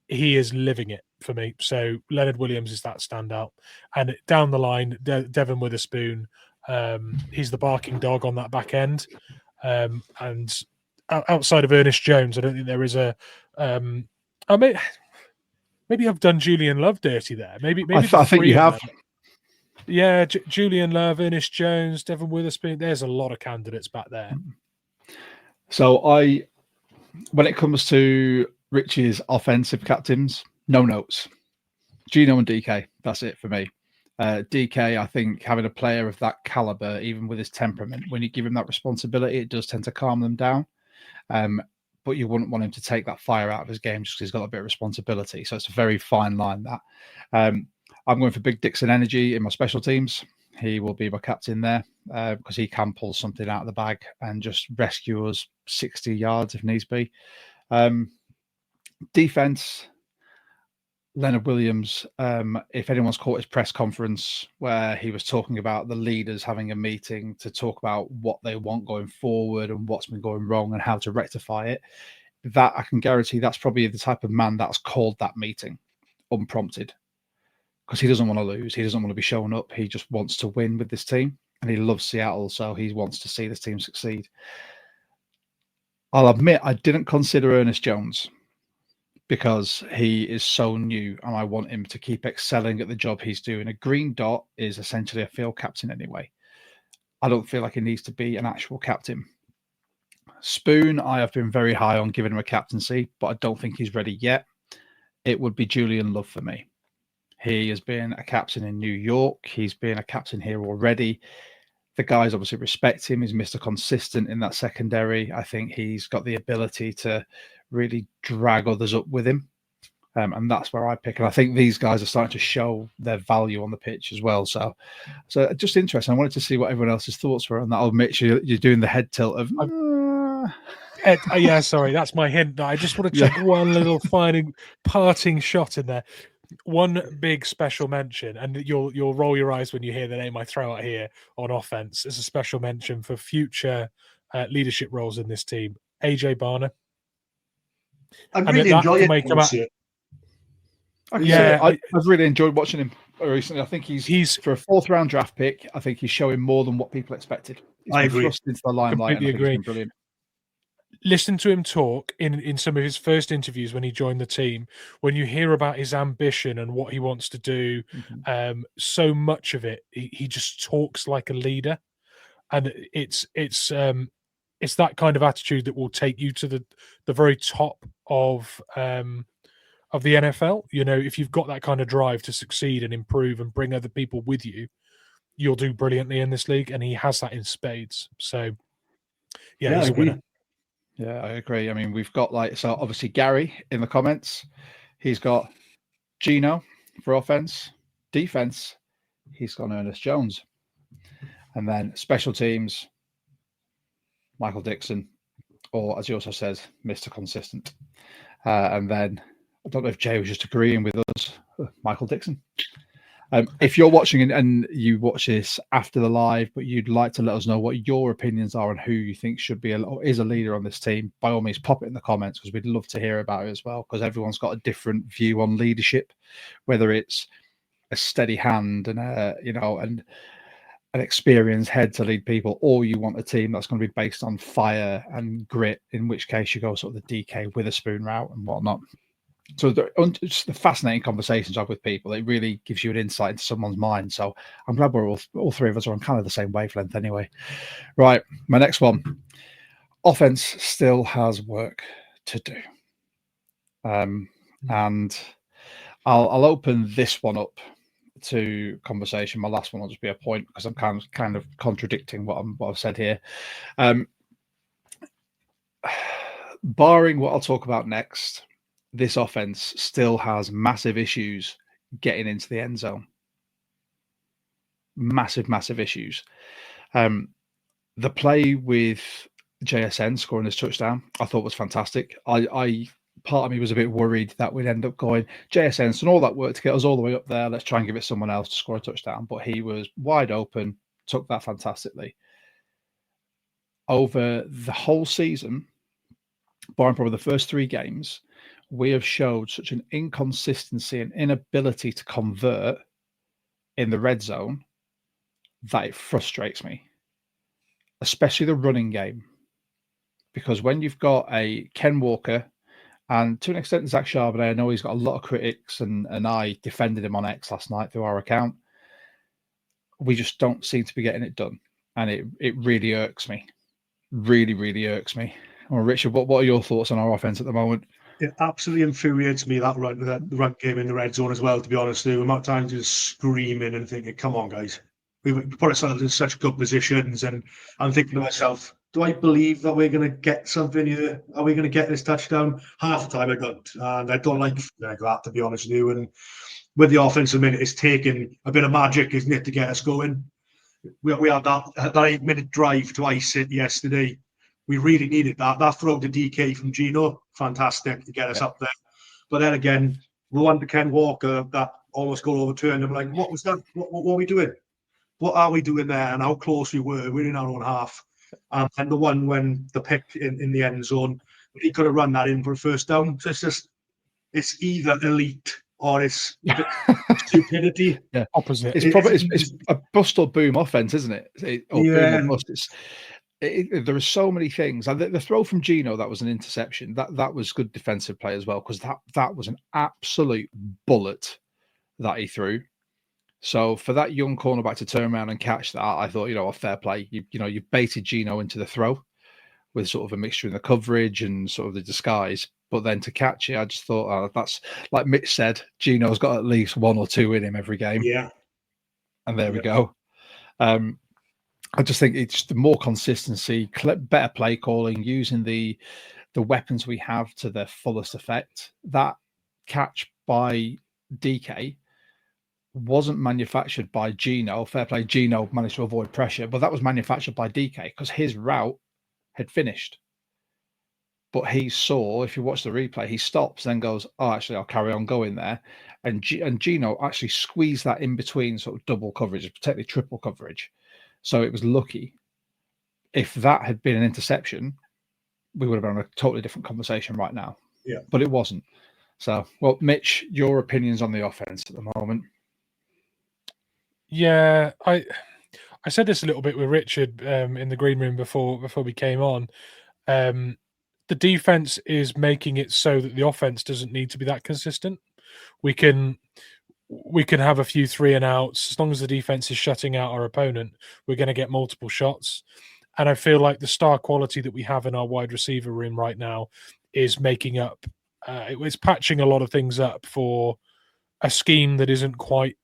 he is living it for me. So Leonard Williams is that standout. And down the line, Devon Witherspoon, he's the barking dog on that back end. And outside of Ernest Jones, I don't think there is maybe I've done Julian Love dirty there. Maybe I think you have. Yeah, Julian Love, Ernest Jones, Devon Witherspoon. There's a lot of candidates back there. So when it comes to Rich's offensive captains, no notes. Gino and DK, that's it for me. DK, I think having a player of that caliber, even with his temperament, when you give him that responsibility, it does tend to calm them down. But you wouldn't want him to take that fire out of his game just because he's got a bit of responsibility. So it's a very fine line, that. I'm going for Big Dixon energy in my special teams. He will be my captain there because he can pull something out of the bag and just rescue us 60 yards if needs be. Defense, Leonard Williams. If anyone's caught his press conference where he was talking about the leaders having a meeting to talk about what they want going forward and what's been going wrong and how to rectify it, that I can guarantee that's probably the type of man that's called that meeting unprompted, because he doesn't want to lose. He doesn't want to be showing up. He just wants to win with this team, and he loves Seattle, so he wants to see this team succeed. I'll admit I didn't consider Ernest Jones because he is so new, and I want him to keep excelling at the job he's doing. A green dot is essentially a field captain anyway. I don't feel like he needs to be an actual captain. Spoon, I have been very high on giving him a captaincy, but I don't think he's ready yet. It would be Julian Love for me. He has been a captain in New York. He's been a captain here already. The guys obviously respect him. He's Mr. Consistent in that secondary. I think he's got the ability to really drag others up with him. And that's where I pick. And I think these guys are starting to show their value on the pitch as well. So just interesting. I wanted to see what everyone else's thoughts were on that. I'll admit you're doing the head tilt of... yeah, sorry, that's my hint. I just want to check one little final parting shot in there. One big special mention, and you'll roll your eyes when you hear the name I throw out here on offense. As a special mention for future leadership roles in this team, AJ Barner. I really enjoy it. I've really enjoyed watching him recently. I think he's for a 4th round draft pick. I think he's showing more than what people expected. I agree. Thrust into the limelight. Completely agree. He's been brilliant. Listen to him talk in some of his first interviews when he joined the team. When you hear about his ambition and what he wants to do, so much of it, he just talks like a leader, and it's that kind of attitude that will take you to the very top of the NFL. You know, if you've got that kind of drive to succeed and improve and bring other people with you, you'll do brilliantly in this league, and he has that in spades. So, yeah, he's a winner. Yeah, I agree. I mean, we've got so obviously Gary in the comments. He's got Gino for offense. Defense, he's got Ernest Jones. And then special teams, Michael Dixon, or as he also says, Mr. Consistent. And then, I don't know if Jay was just agreeing with us, Michael Dixon. If you're watching and you watch this after the live, but you'd like to let us know what your opinions are on who you think should be is a leader on this team, by all means, pop it in the comments, because we'd love to hear about it as well, because everyone's got a different view on leadership, whether it's a steady hand and and an experienced head to lead people, or you want a team that's going to be based on fire and grit, in which case you go sort of the DK Witherspoon route and whatnot. So just the fascinating conversations I have with people, it really gives you an insight into someone's mind. So I'm glad we're all three of us are on kind of the same wavelength anyway. Right, my next one. Offense still has work to do. And I'll open this one up to conversation. My last one will just be a point, because I'm kind of contradicting what I've said here. Barring what I'll talk about next, this offense still has massive issues getting into the end zone. Massive issues. The play with JSN scoring his touchdown, I thought was fantastic. I part of me was a bit worried that we'd end up going, JSN's done all that work to get us all the way up there. Let's try and give it someone else to score a touchdown. But he was wide open, took that fantastically. Over the whole season, barring probably the first 3 games, we have showed such an inconsistency and inability to convert in the red zone that it frustrates me, especially the running game. Because when you've got a Ken Walker and to an extent Zach Charbonnet, I know he's got a lot of critics, and I defended him on X last night through our account, we just don't seem to be getting it done. And it really irks me. Really irks me. Well, Richard, what are your thoughts on our offense at the moment? It absolutely infuriates me, that run game in the red zone as well, to be honest. The amount of times just screaming and thinking, come on, guys. We've put ourselves in such good positions, and I'm thinking to myself, do I believe that we're going to get something here? Are we going to get this touchdown? Half the time I don't. And I don't like that, to be honest with you. And with the offense, it's taken a bit of magic, isn't it, to get us going. We had that 8-minute drive twice yesterday. We really needed that. That throw to DK from Gino, fantastic to get us up there. But then again, the one to Ken Walker that almost got overturned. I'm like, what was that? What were we doing? What are we doing there? And how close we were. We're in our own half. And the one when the pick in the end zone, but he could have run that in for a first down. So it's either elite or it's stupidity. Yeah, opposite. It's a bust or boom offense, isn't it? Or boom or bust. There are so many things. And the throw from Gino, that was an interception. That was good defensive play as well, because that was an absolute bullet that he threw. So for that young cornerback to turn around and catch that, I thought, a fair play. You baited Gino into the throw with sort of a mixture in the coverage and sort of the disguise. But then to catch it, I just thought, that's like Mitch said, Gino's got at least one or two in him every game. Yeah. And there we go. I just think it's the more consistency, better play calling, using the weapons we have to their fullest effect. That catch by DK wasn't manufactured by Gino. Fair play, Gino managed to avoid pressure, but that was manufactured by DK because his route had finished. But he saw, if you watch the replay, he stops, then goes, actually, I'll carry on going there. And Gino actually squeezed that in between sort of double coverage, particularly triple coverage. So it was lucky. If that had been an interception, we would have been on a totally different conversation right now. Yeah. But it wasn't. So, well, Mitch, your opinions on the offense at the moment? Yeah, I said this a little bit with Richard in the green room before we came on. The defense is making it so that the offense doesn't need to be that consistent. We can have a few 3 and outs. As long as the defense is shutting out our opponent, we're going to get multiple shots. And I feel like the star quality that we have in our wide receiver room right now is making up. It's patching a lot of things up for a scheme that isn't quite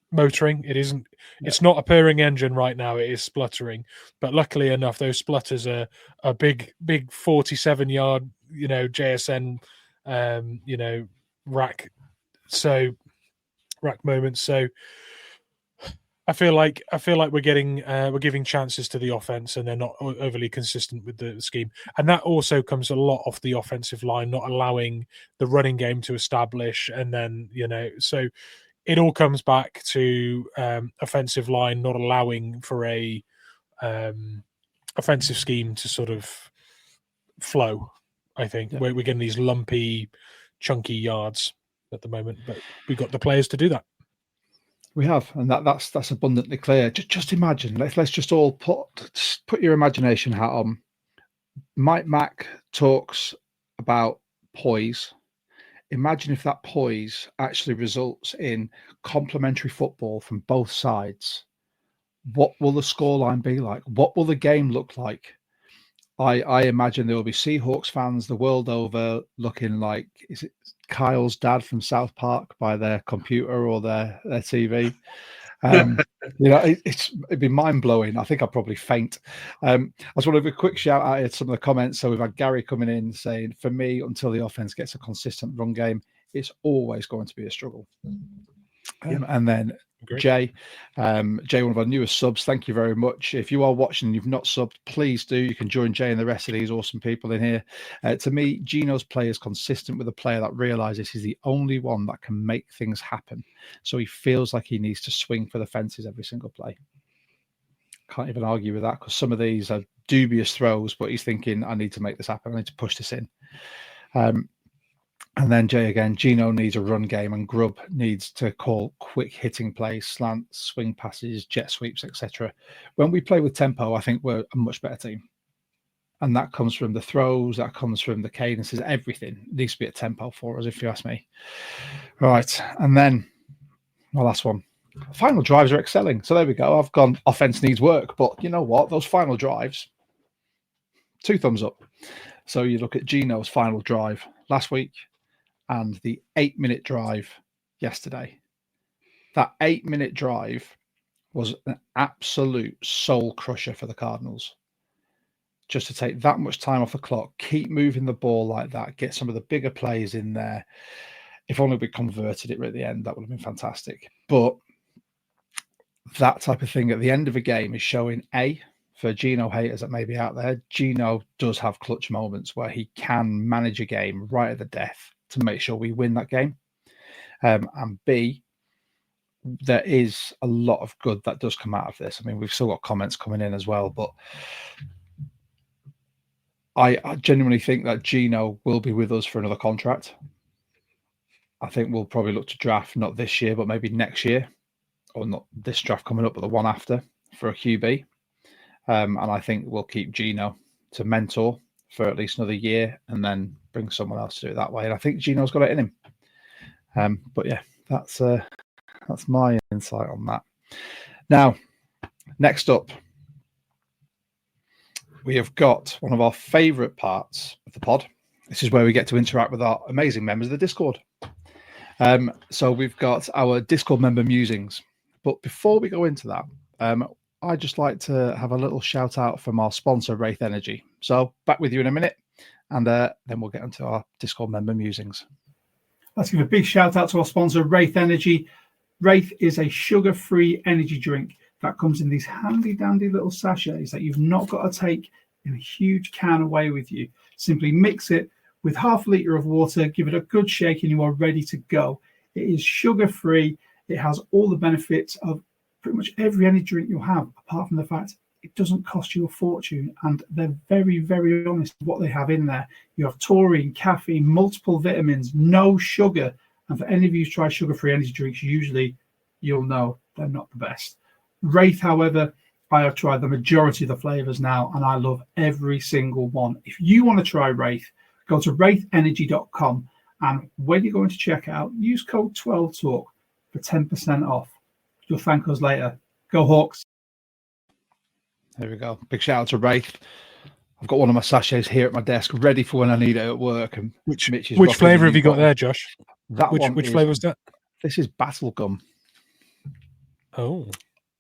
motoring. It isn't. Yeah. It's not a purring engine right now. It is spluttering. But luckily enough, those splutters are a big 47-yard, JSN, rack. So rack moments. So I feel like we're giving chances to the offense, and they're not overly consistent with the scheme. And that also comes a lot off the offensive line, not allowing the running game to establish. And then so it all comes back to offensive line not allowing for a offensive scheme to sort of flow. I think we're getting these lumpy, chunky yards at the moment, but we've got the players to do that. We have, and that's abundantly clear. Just imagine. Let's just all put your imagination hat on. Mike Mack talks about poise. Imagine if that poise actually results in complementary football from both sides. What will the scoreline be like? What will the game look like? I imagine there will be Seahawks fans the world over looking like, is it Kyle's dad from South Park by their computer or their TV? It'd be mind blowing. I think I'd probably faint. I just want to give a quick shout out to some of the comments. So we've had Gary coming in saying, for me, until the offense gets a consistent run game, it's always going to be a struggle. And then Great. Jay, one of our newest subs, thank you very much. If you are watching and you've not subbed, please do. You can join Jay and the rest of these awesome people in here. To me, Gino's play is consistent with a player that realizes he's the only one that can make things happen. So he feels like he needs to swing for the fences every single play. Can't even argue with that, because some of these are dubious throws, but he's thinking, I need to make this happen. I need to push this in. And then Jay again, Gino needs a run game and Grubb needs to call quick hitting plays, slants, swing passes, jet sweeps, etc. When we play with tempo, I think we're a much better team. And that comes from the throws, that comes from the cadences, everything needs to be at tempo for us, if you ask me. Right. And then my last one. Final drives are excelling. So there we go. I've gone offense needs work. But you know what? Those final drives, 2 thumbs up. So you look at Gino's final drive last week and the 8-minute drive yesterday. That 8-minute drive was an absolute soul crusher for the Cardinals. Just to take that much time off the clock, keep moving the ball like that, get some of the bigger plays in there. If only we converted it at the end, that would have been fantastic. But that type of thing at the end of a game is showing, for Gino haters that may be out there, Gino does have clutch moments where he can manage a game right at the death to make sure we win that game. And B, there is a lot of good that does come out of this. I mean, we've still got comments coming in as well, but I genuinely think that Gino will be with us for another contract. I think we'll probably look to draft not this year, but maybe next year, or not this draft coming up, but the one after for a QB. And I think we'll keep Gino to mentor for at least another year and then bring someone else to do it that way. And I think Gino's got it in him. But yeah, that's my insight on that. Now, next up, we have got one of our favourite parts of the pod. This is where we get to interact with our amazing members of the Discord. So we've got our Discord member musings. But before we go into that, I'd just like to have a little shout out from our sponsor, Wraith Energy. So back with you in a minute, and then we'll get into our Discord member musings. Let's give a big shout out to our sponsor, Wraith Energy. Wraith is a sugar-free energy drink that comes in these handy-dandy little sachets that you've not got to take in a huge can away with you. Simply mix it with half a litre of water, give it a good shake, and you are ready to go. It is sugar-free. It has all the benefits of pretty much every energy drink you'll have, apart from the fact it doesn't cost you a fortune. And they're very, very honest with what they have in there. You have taurine, caffeine, multiple vitamins, no sugar. And for any of you who try sugar-free energy drinks, usually you'll know they're not the best. Wraith, however, I have tried the majority of the flavors now, and I love every single one. If you want to try Wraith, go to wraithEnergy.com, and when you're going to check out, use code 12TALK for 10% off. You'll thank us later. Go Hawks. There we go. Big shout out to Wraith. I've got one of my sachets here at my desk, ready for when I need it at work. And which flavour have you got there, Josh? Which flavour was that? This is battle gum. Oh,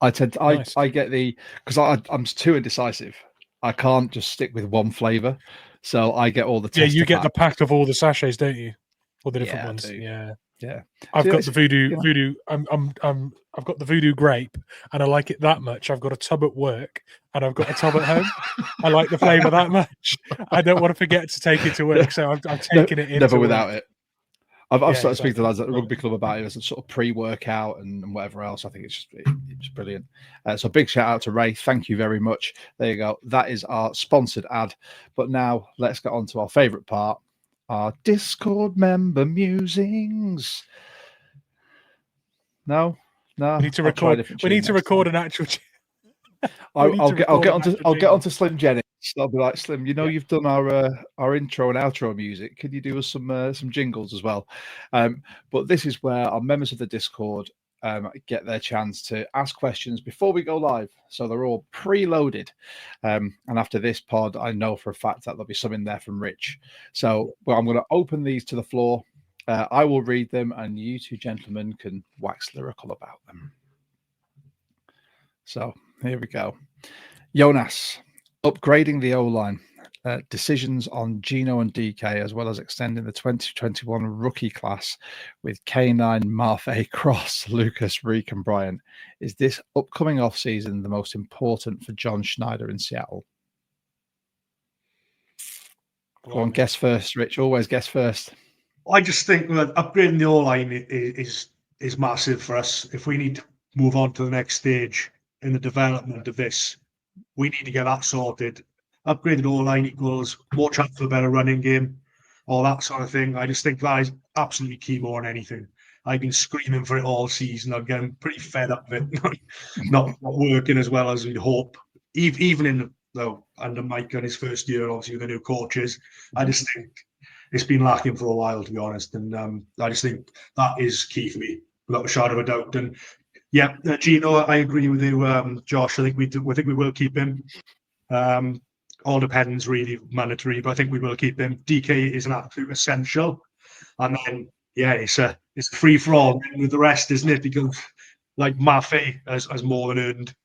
I get because I'm too indecisive. I can't just stick with one flavour, so I get all the. Yeah, you get the pack of all the sachets, don't you? All the different ones. Yeah. I've got the voodoo. I've got the voodoo grape, and I like it that much. I've got a tub at work, and I've got a tub at home. I like the flavour that much. I don't want to forget to take it to work, so I'm taking it in. Never without it. I've started speaking to the lads at the rugby club about it as a sort of pre-workout and whatever else. I think it's brilliant. So big shout out to Ray. Thank you very much. There you go. That is our sponsored ad. But now let's get on to our favourite part, our Discord member musings. No. We need to record. We need to record an actual. I'll get onto Slim Jennings. I'll be like, Slim, you've done our intro and outro music. Can you do us some jingles as well? But this is where our members of the Discord get their chance to ask questions before we go live. So they're all preloaded. And after this pod, I know for a fact that there'll be some in there from Rich. So I'm going to open these to the floor. I will read them, and you two gentlemen can wax lyrical about them. So here we go. Jonas, upgrading the O-line, decisions on Gino and DK, as well as extending the 2021 rookie class with K9, Marfay, Cross, Lucas, Reek, and Bryant. Is this upcoming offseason the most important for John Schneider in Seattle? Go on, guess first, Rich. Always guess first. I just think that upgrading the O-line is massive for us. If we need to move on to the next stage in the development of this, we need to get that sorted. Upgraded O-line equals more chance for a better running game, all that sort of thing. I just think that is absolutely key more than anything. I've been screaming for it all season. I'm getting pretty fed up with it not working as well as we'd hope. Even under Mike and his first year, obviously with the new coaches, I just think it's been lacking for a while, to be honest. And I just think that is key for me, without a shadow of a doubt. And yeah, Gino, I agree with you, Josh. I think we will keep him. All depends, really, mandatory, but I think we will keep him. DK is an absolute essential. And then, yeah, it's a free for all with the rest, isn't it? Because like Maffei has more than earned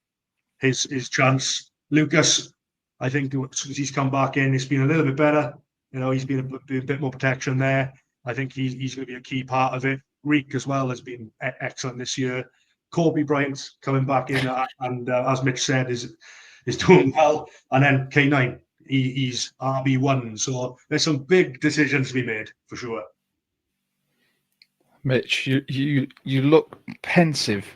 his chance. Lucas, I think since he's come back in, it's been a little bit better. He's been a bit more protection there. I think he's going to be a key part of it. Reek as well has been excellent this year. Kobe Bryant's coming back in, and as Mitch said, is doing well. And then K9, he's RB1. So there's some big decisions to be made for sure. Mitch, you look pensive,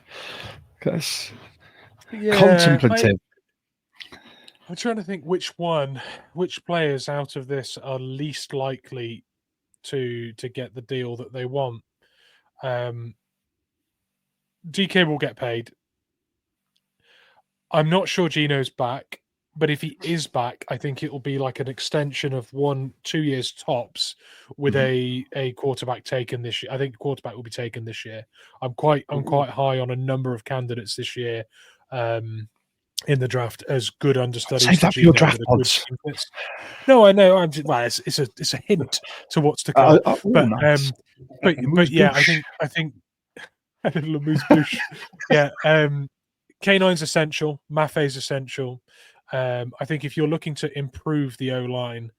contemplative. I'm trying to think which players out of this are least likely to get the deal that they want. DK will get paid. I'm not sure Gino's back, but if he is back, I think it will be like an extension of 1-2 years tops with a quarterback taken this year. I think quarterback will be taken this year. I'm quite high on a number of candidates this year in the draft as good understudies. Save that for your draft pods. No, I know. It's a hint to what's to come. Nice. But yeah, I think a little amuse bouche. Yeah. K9's essential. Maffei's essential. I think if you're looking to improve the O-line,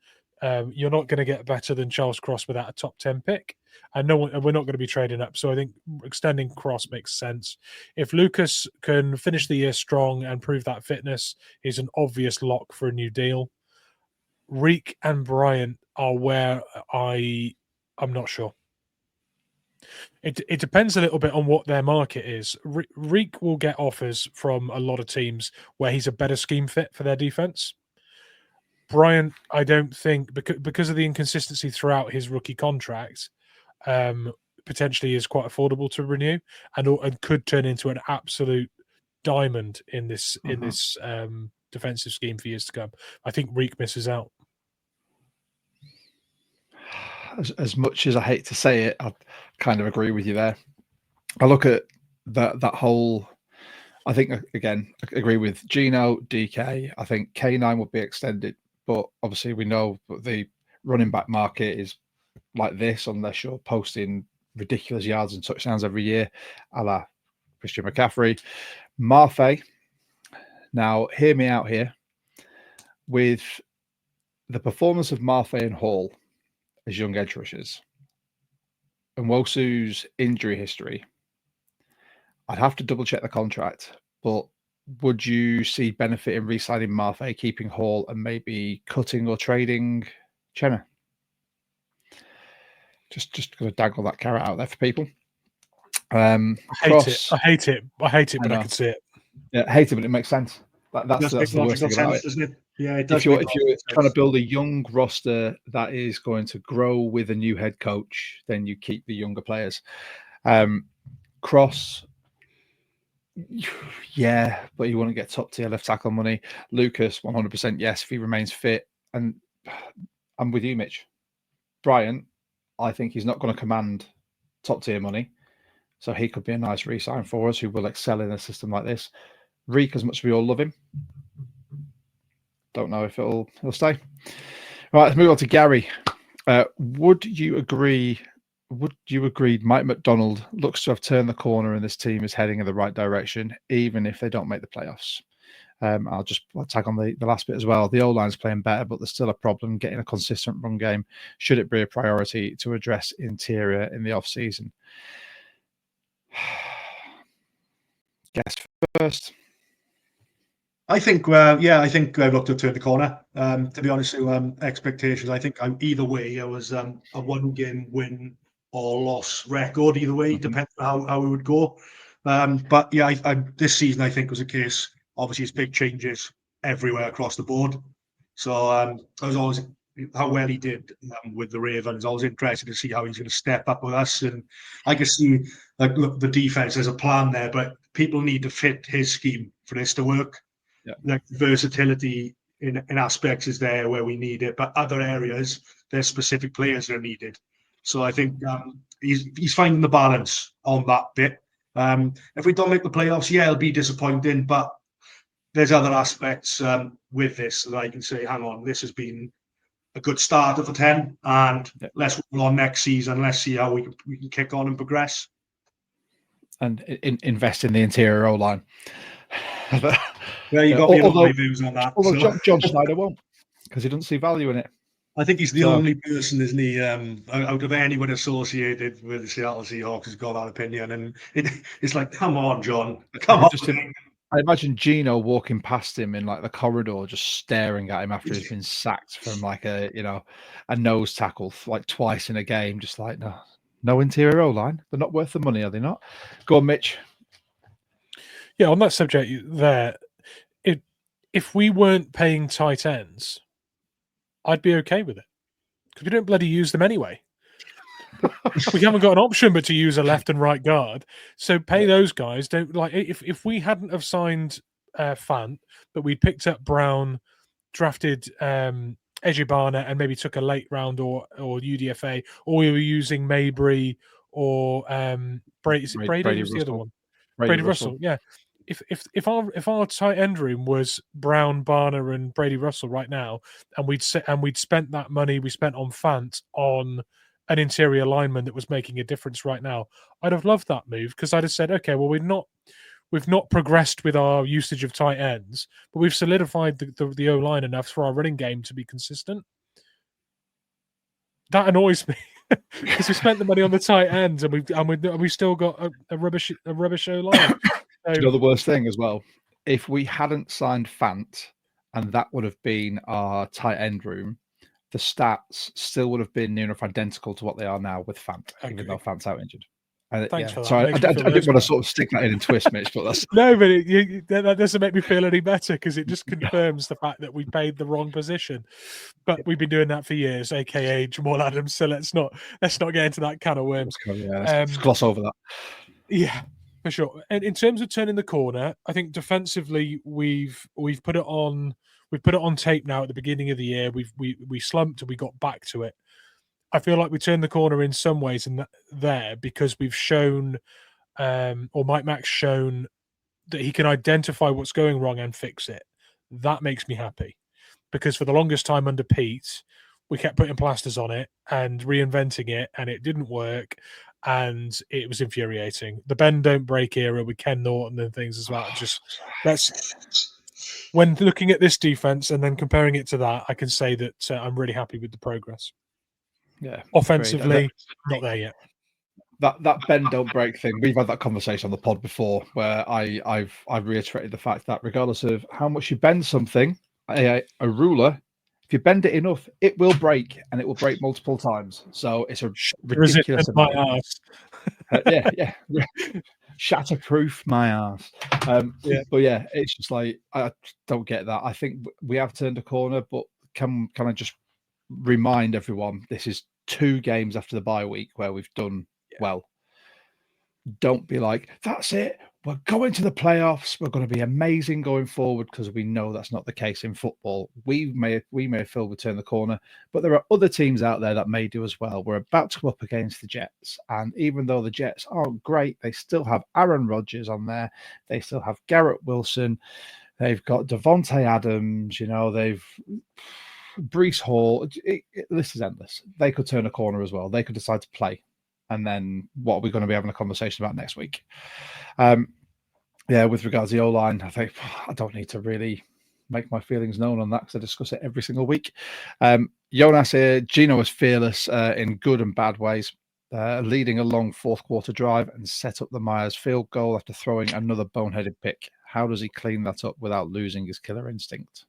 you're not going to get better than Charles Cross without a top 10 pick. And we're not going to be trading up. So I think extending Cross makes sense. If Lucas can finish the year strong and prove that fitness, he's an obvious lock for a new deal. Reek and Bryant are where I'm not sure. It depends a little bit on what their market is. Reek will get offers from a lot of teams where he's a better scheme fit for their defense. Bryant, I don't think, because of the inconsistency throughout his rookie contract, potentially is quite affordable to renew and could turn into an absolute diamond in this defensive scheme for years to come. I think Reek misses out. As much as I hate to say it, I kind of agree with you there. I look at that whole. I think again, I agree with Gino, DK. I think K9 would be extended, but obviously we know that the running back market is like this unless you're posting ridiculous yards and touchdowns every year, a la Christian McCaffrey. Maffei. Now, hear me out here. With the performance of Maffei and Hall as young edge rushers, and Wosu's injury history, I'd have to double check the contract, but would you see benefit in re-signing Maffei, keeping Hall, and maybe cutting or trading Chenna? Just going to dangle that carrot out there for people. I hate it, but I can see it. Yeah, I hate it, but it makes sense. That's the worst thing about it. Doesn't it? Yeah, it does. If you're trying to build a young roster that is going to grow with a new head coach, then you keep the younger players. Cross, yeah, but you want to get top tier left tackle money. Lucas, 100% yes, if he remains fit. And I'm with you, Mitch. Bryant, I think he's not going to command top tier money, so he could be a nice re-sign for us who will excel in a system like this. Reek, as much as we all love him, don't know if he'll stay. Right, let's move on to Gary. Would you agree Mike McDonald looks to have turned the corner and this team is heading in the right direction, even if they don't make the playoffs? I'll tag on the last bit as well. The O-line's playing better, but there's still a problem getting a consistent run game. Should it be a priority to address interior in the off-season? Guess first. I think I've looked to turn the corner. To be honest, expectations. I think either way, it was a one-game win or loss record. Either way, depending on how it would go. But yeah, this season I think was a case. Obviously, it's big changes everywhere across the board. So I was always how well he did with the Ravens. I was interested to see how he's going to step up with us. And I can see, look, the defense, there's a plan there, but people need to fit his scheme for this to work. Yeah. Like versatility in aspects is there where we need it, but other areas, there's specific players that are needed. So I think he's finding the balance on that bit. If we don't make the playoffs, yeah, it'll be disappointing, but there's other aspects with this that I can say, hang on, this has been a good starter for 10, and let's roll on next season. Let's see how we can kick on and progress. And invest in the interior O-line. Yeah, you got me on my views on that. Although John Schneider won't, because he doesn't see value in it. I think he's the only person, isn't he, out of anyone associated with the Seattle Seahawks who's got that opinion. And it's like, come on, John. Come on. I imagine Gino walking past him in like the corridor, just staring at him after he's been sacked from like a nose tackle like twice in a game. Just like, no interior O-line. They're not worth the money, are they not? Go on, Mitch. Yeah, on that subject there, if we weren't paying tight ends, I'd be okay with it because we don't bloody use them anyway. We haven't got an option but to use a left and right guard. So pay those guys. Don't like if we hadn't have signed Fant, but we picked up Brown, drafted Ejibana, and maybe took a late round or UDFA, or we were using Mabry or Brady. Is it Brady? Who's the other one? Brady Russell. Yeah. If our tight end room was Brown, Barner, and Brady Russell right now, and we'd spent that money we spent on Fant on an interior lineman that was making a difference right now, I'd have loved that move because I'd have said, okay, well we've not progressed with our usage of tight ends, but we've solidified the O line enough for our running game to be consistent. That annoys me because we spent the money on the tight ends and we still got a rubbish O line. So, you know the worst thing as well? If we hadn't signed Fant and that would have been our tight end room, the stats still would have been near enough identical to what they are now with Fant, even though Fant's out injured. Thanks for that. Sorry, I didn't want to sort of stick that in and twist, Mitch, but that's no, but that doesn't make me feel any better because it just confirms the fact that we paid the wrong position. But we've been doing that for years, aka Jamal Adams. So let's not get into that can of worms. Let's gloss over that. Yeah, for sure. And in terms of turning the corner, I think defensively we've put it on tape now at the beginning of the year. We slumped and we got back to it. I feel like we turned the corner in some ways there because we've shown, or Mike Mack's shown that he can identify what's going wrong and fix it. That makes me happy because for the longest time under Pete, we kept putting plasters on it and reinventing it, and it didn't work, and it was infuriating. The bend don't break era with Ken Norton and things as well. When looking at this defense and then comparing it to that, I can say that I'm really happy with the progress. Yeah, offensively, not there yet. That bend don't break thing. We've had that conversation on the pod before, where I've reiterated the fact that regardless of how much you bend something, a ruler, if you bend it enough, it will break, and it will break multiple times. So it's a ridiculous amount. My ass. Yeah. Shatterproof my ass. But yeah, it's just like I don't get that. I think we have turned a corner, but can I just remind everyone this is 2 games after the bye week where we've done well. Don't be like, that's it, we're going to the playoffs, we're going to be amazing going forward, because we know that's not the case in football. We may feel we turn the corner, but there are other teams out there that may do as well. We're about to go up against the Jets, and even though the Jets aren't great, they still have Aaron Rodgers on there, they still have Garrett Wilson, they've got Devontae Adams, they've Breece Hall. The list is endless. They could turn a corner as well. They could decide to play. And then what are we going to be having a conversation about next week? With regards to the O-line, I think I don't need to really make my feelings known on that because I discuss it every single week. Jonas here, Gino was fearless in good and bad ways, leading a long fourth quarter drive and set up the Myers field goal after throwing another boneheaded pick. How does he clean that up without losing his killer instinct?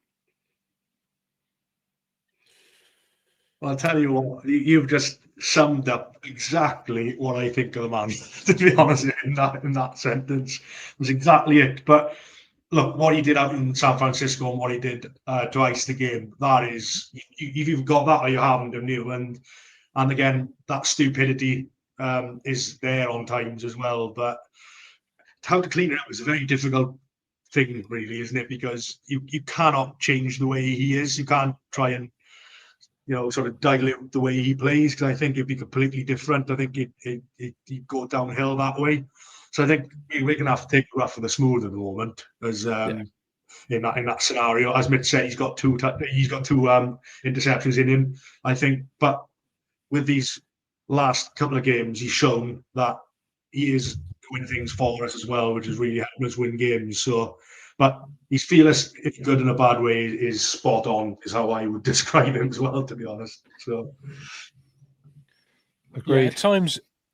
I'll tell you what, you've just summed up exactly what I think of the man, to be honest, in that sentence. It was exactly it. But look, what he did out in San Francisco and what he did to ice the game, that is, you've got that or you haven't, haven't you? And again, that stupidity is there on times as well. But how to clean it up is a very difficult thing, really, isn't it? Because you cannot change the way he is. You can't try and sort of dilute the way he plays, because I think it'd be completely different. I think he'd go downhill that way. So I think we're going to have to take the rough for the smooth at the moment, as in that scenario. As Mitch said, he's got two interceptions in him, I think. But with these last couple of games, he's shown that he is doing things for us as well, which is really helping us win games. So. But he's fearless, if good in a bad way, is spot on, is how I would describe him as well, to be honest. So, agreed. Yeah,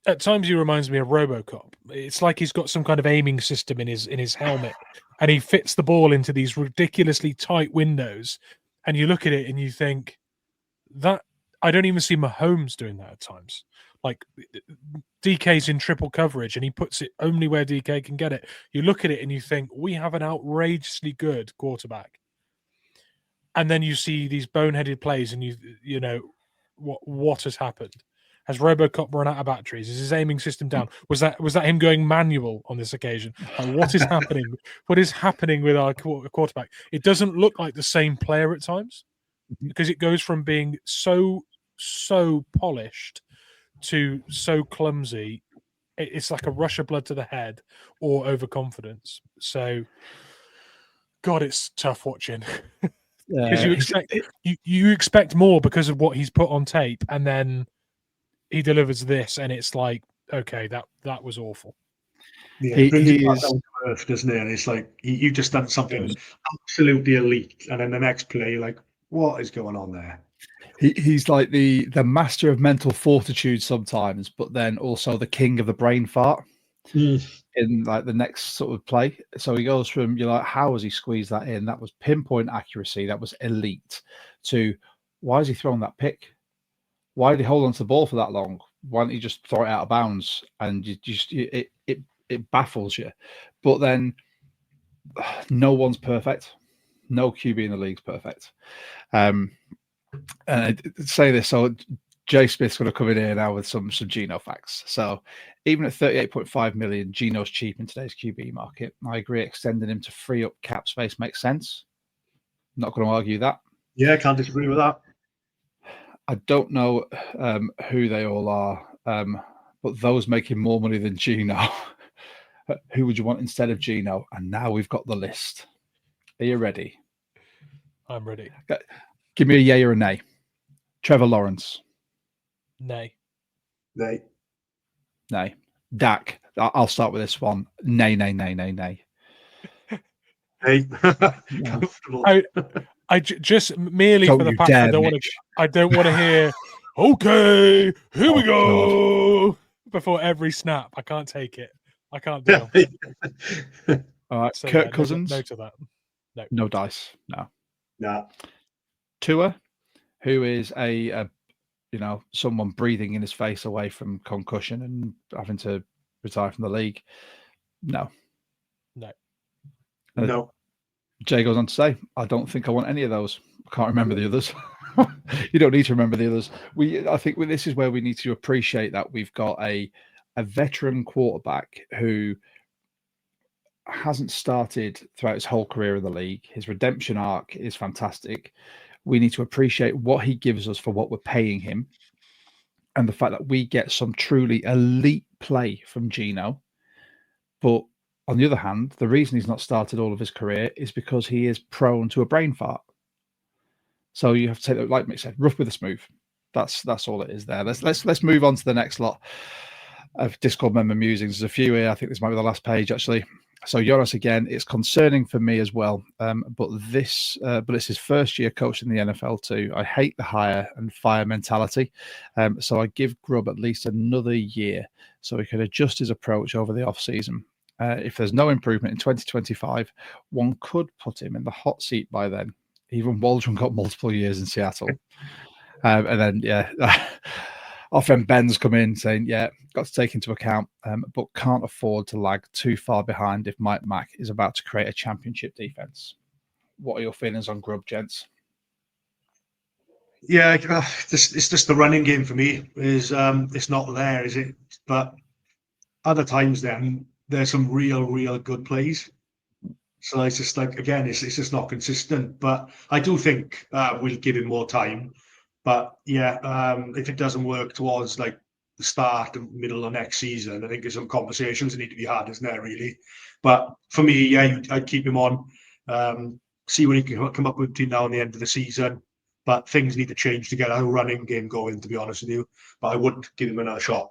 at times he reminds me of RoboCop. It's like he's got some kind of aiming system in his helmet, and he fits the ball into these ridiculously tight windows. And you look at it and you think that I don't even see Mahomes doing that at times. Like DK's in triple coverage and he puts it only where DK can get it. You look at it and you think we have an outrageously good quarterback. and then you see these boneheaded plays, and you know what has happened. Has RoboCop run out of batteries? Is his aiming system down? Was that him going manual on this occasion? Like, what is happening? What is happening with our quarterback? It doesn't look like the same player at times, because it goes from being so polished to so clumsy. It's like a rush of blood to the head or overconfidence. So, God, it's tough watching. Because you expect more because of what he's put on tape, and then he delivers this, and it's like, okay, that was awful. Yeah, he brings it back down to earth, doesn't it? And it's like you just done something absolutely elite, and then the next play, you're like, what is going on there? He's like the master of mental fortitude sometimes, but then also the king of the brain fart in like the next sort of play. So he goes from, you're like, how has he squeezed that in? That was pinpoint accuracy. That was elite. To, why is he throwing that pick? Why did he hold on to the ball for that long? Why don't you just throw it out of bounds? And it baffles you. But then no one's perfect. No QB in the league's perfect. And I say this, so Jay Smith's going to come in here now with some Geno facts. So even at 38.5 million, Geno's cheap in today's QB market. I agree, extending him to free up cap space makes sense. I'm not going to argue that. Yeah, I can't disagree with that. I don't know who they all are, but those making more money than Geno, who would you want instead of Geno? And now we've got the list. Are you ready? I'm ready. Give me a yay or a nay. Trevor Lawrence. Nay. Nay. Nay. Dak. I'll start with this one. Nay, nay, nay, nay, nay. Hey. I just merely Don't for the you fact dare, I don't want to hear, okay, here we go, God. before every snap. I can't take it. I can't do it. All right, so, Kirk Cousins. No to that. No. No dice. No. No. Tua, who is a someone breathing in his face away from concussion and having to retire from the league. No. No. Jay goes on to say, I don't think I want any of those. I can't remember the others. You don't need to remember the others. I think this is where we need to appreciate that we've got a veteran quarterback who hasn't started throughout his whole career in the league. His redemption arc is fantastic. We need to appreciate what he gives us for what we're paying him, and the fact that we get some truly elite play from Geno. But on the other hand, the reason he's not started all of his career is because he is prone to a brain fart. So you have to take that, like Mick said, rough with the smooth. That's all it is there. Let's move on to the next lot of Discord member musings. There's a few here. I think this might be the last page actually. So Jonas again, it's concerning for me as well. But it's his first year coaching the NFL too. I hate the hire and fire mentality. So I give Grubb at least another year so he can adjust his approach over the offseason. If there's no improvement in 2025, one could put him in the hot seat by then. Even Waldron got multiple years in Seattle. And then, our friend Ben's come in saying, got to take into account, but can't afford to lag too far behind if Mike Mack is about to create a championship defense. What are your feelings on Grubb, gents? Yeah, it's just the running game for me. It's not there, is it? But other times then, there's some real good plays. So it's just like, again, it's just not consistent. But I do think we'll give him more time. But if it doesn't work towards like the start and middle of next season, I think there's some conversations that need to be had, isn't there, really? But for me, I'd keep him on, see what he can come up with between now and the end of the season. But things need to change to get a running game going, to be honest with you. But I would give him another shot.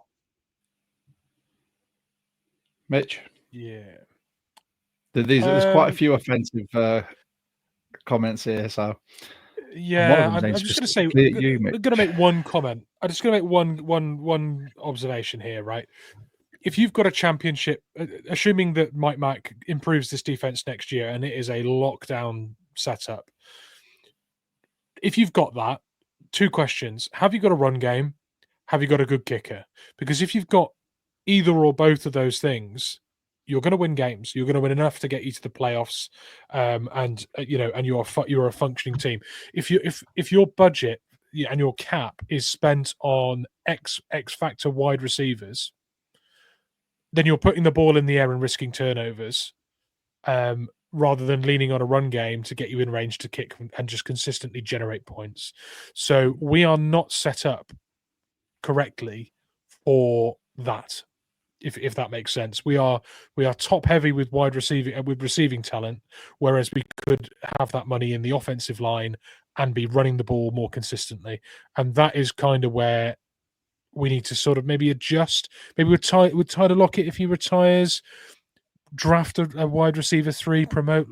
Mitch? Yeah. There's quite a few offensive comments here, so... Yeah, I'm just going to say, I'm going to make one comment. I'm just going to make one observation here, right? If you've got a championship, assuming that Mike Mack improves this defense next year and it is a lockdown setup, if you've got that, two questions. Have you got a run game? Have you got a good kicker? Because if you've got either or both of those things, you're going to win games. You're going to win enough to get you to the playoffs, and you're a functioning team. If your budget and your cap is spent on X factor wide receivers, then you're putting the ball in the air and risking turnovers, rather than leaning on a run game to get you in range to kick and just consistently generate points. So we are not set up correctly for that. If that makes sense, we are top heavy with receiving talent, whereas we could have that money in the offensive line and be running the ball more consistently. And that is kind of where we need to sort of maybe adjust. Maybe with Tyler Lockett, if he retires, draft a wide receiver 3, promote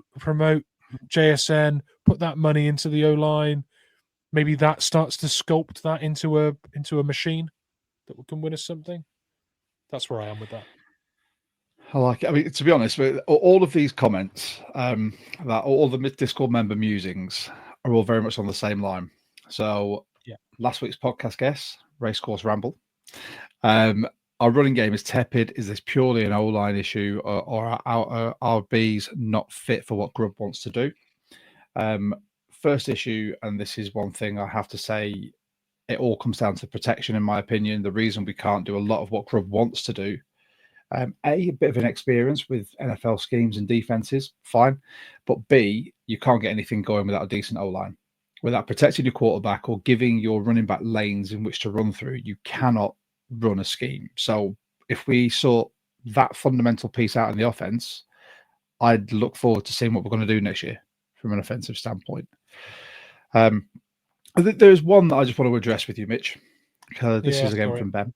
JSN, put that money into the O line. Maybe that starts to sculpt that into a machine that can win us something. That's where I am with that. I like it. I mean, to be honest, with all of these comments, that all the Discord member musings are all very much on the same line. So, last week's podcast guest, Racecourse Ramble. Our running game is tepid. Is this purely an O-line issue, or are our Bs not fit for what Grubb wants to do? First issue, and this is one thing I have to say, it all comes down to protection, in my opinion. The reason we can't do a lot of what Grubb wants to do, a bit of an experience with NFL schemes and defenses, fine. But B, you can't get anything going without a decent O-line. Without protecting your quarterback or giving your running back lanes in which to run through, you cannot run a scheme. So if we sort that fundamental piece out in the offense, I'd look forward to seeing what we're going to do next year from an offensive standpoint. There's one that I just want to address with you, Mitch, because this is again from Ben.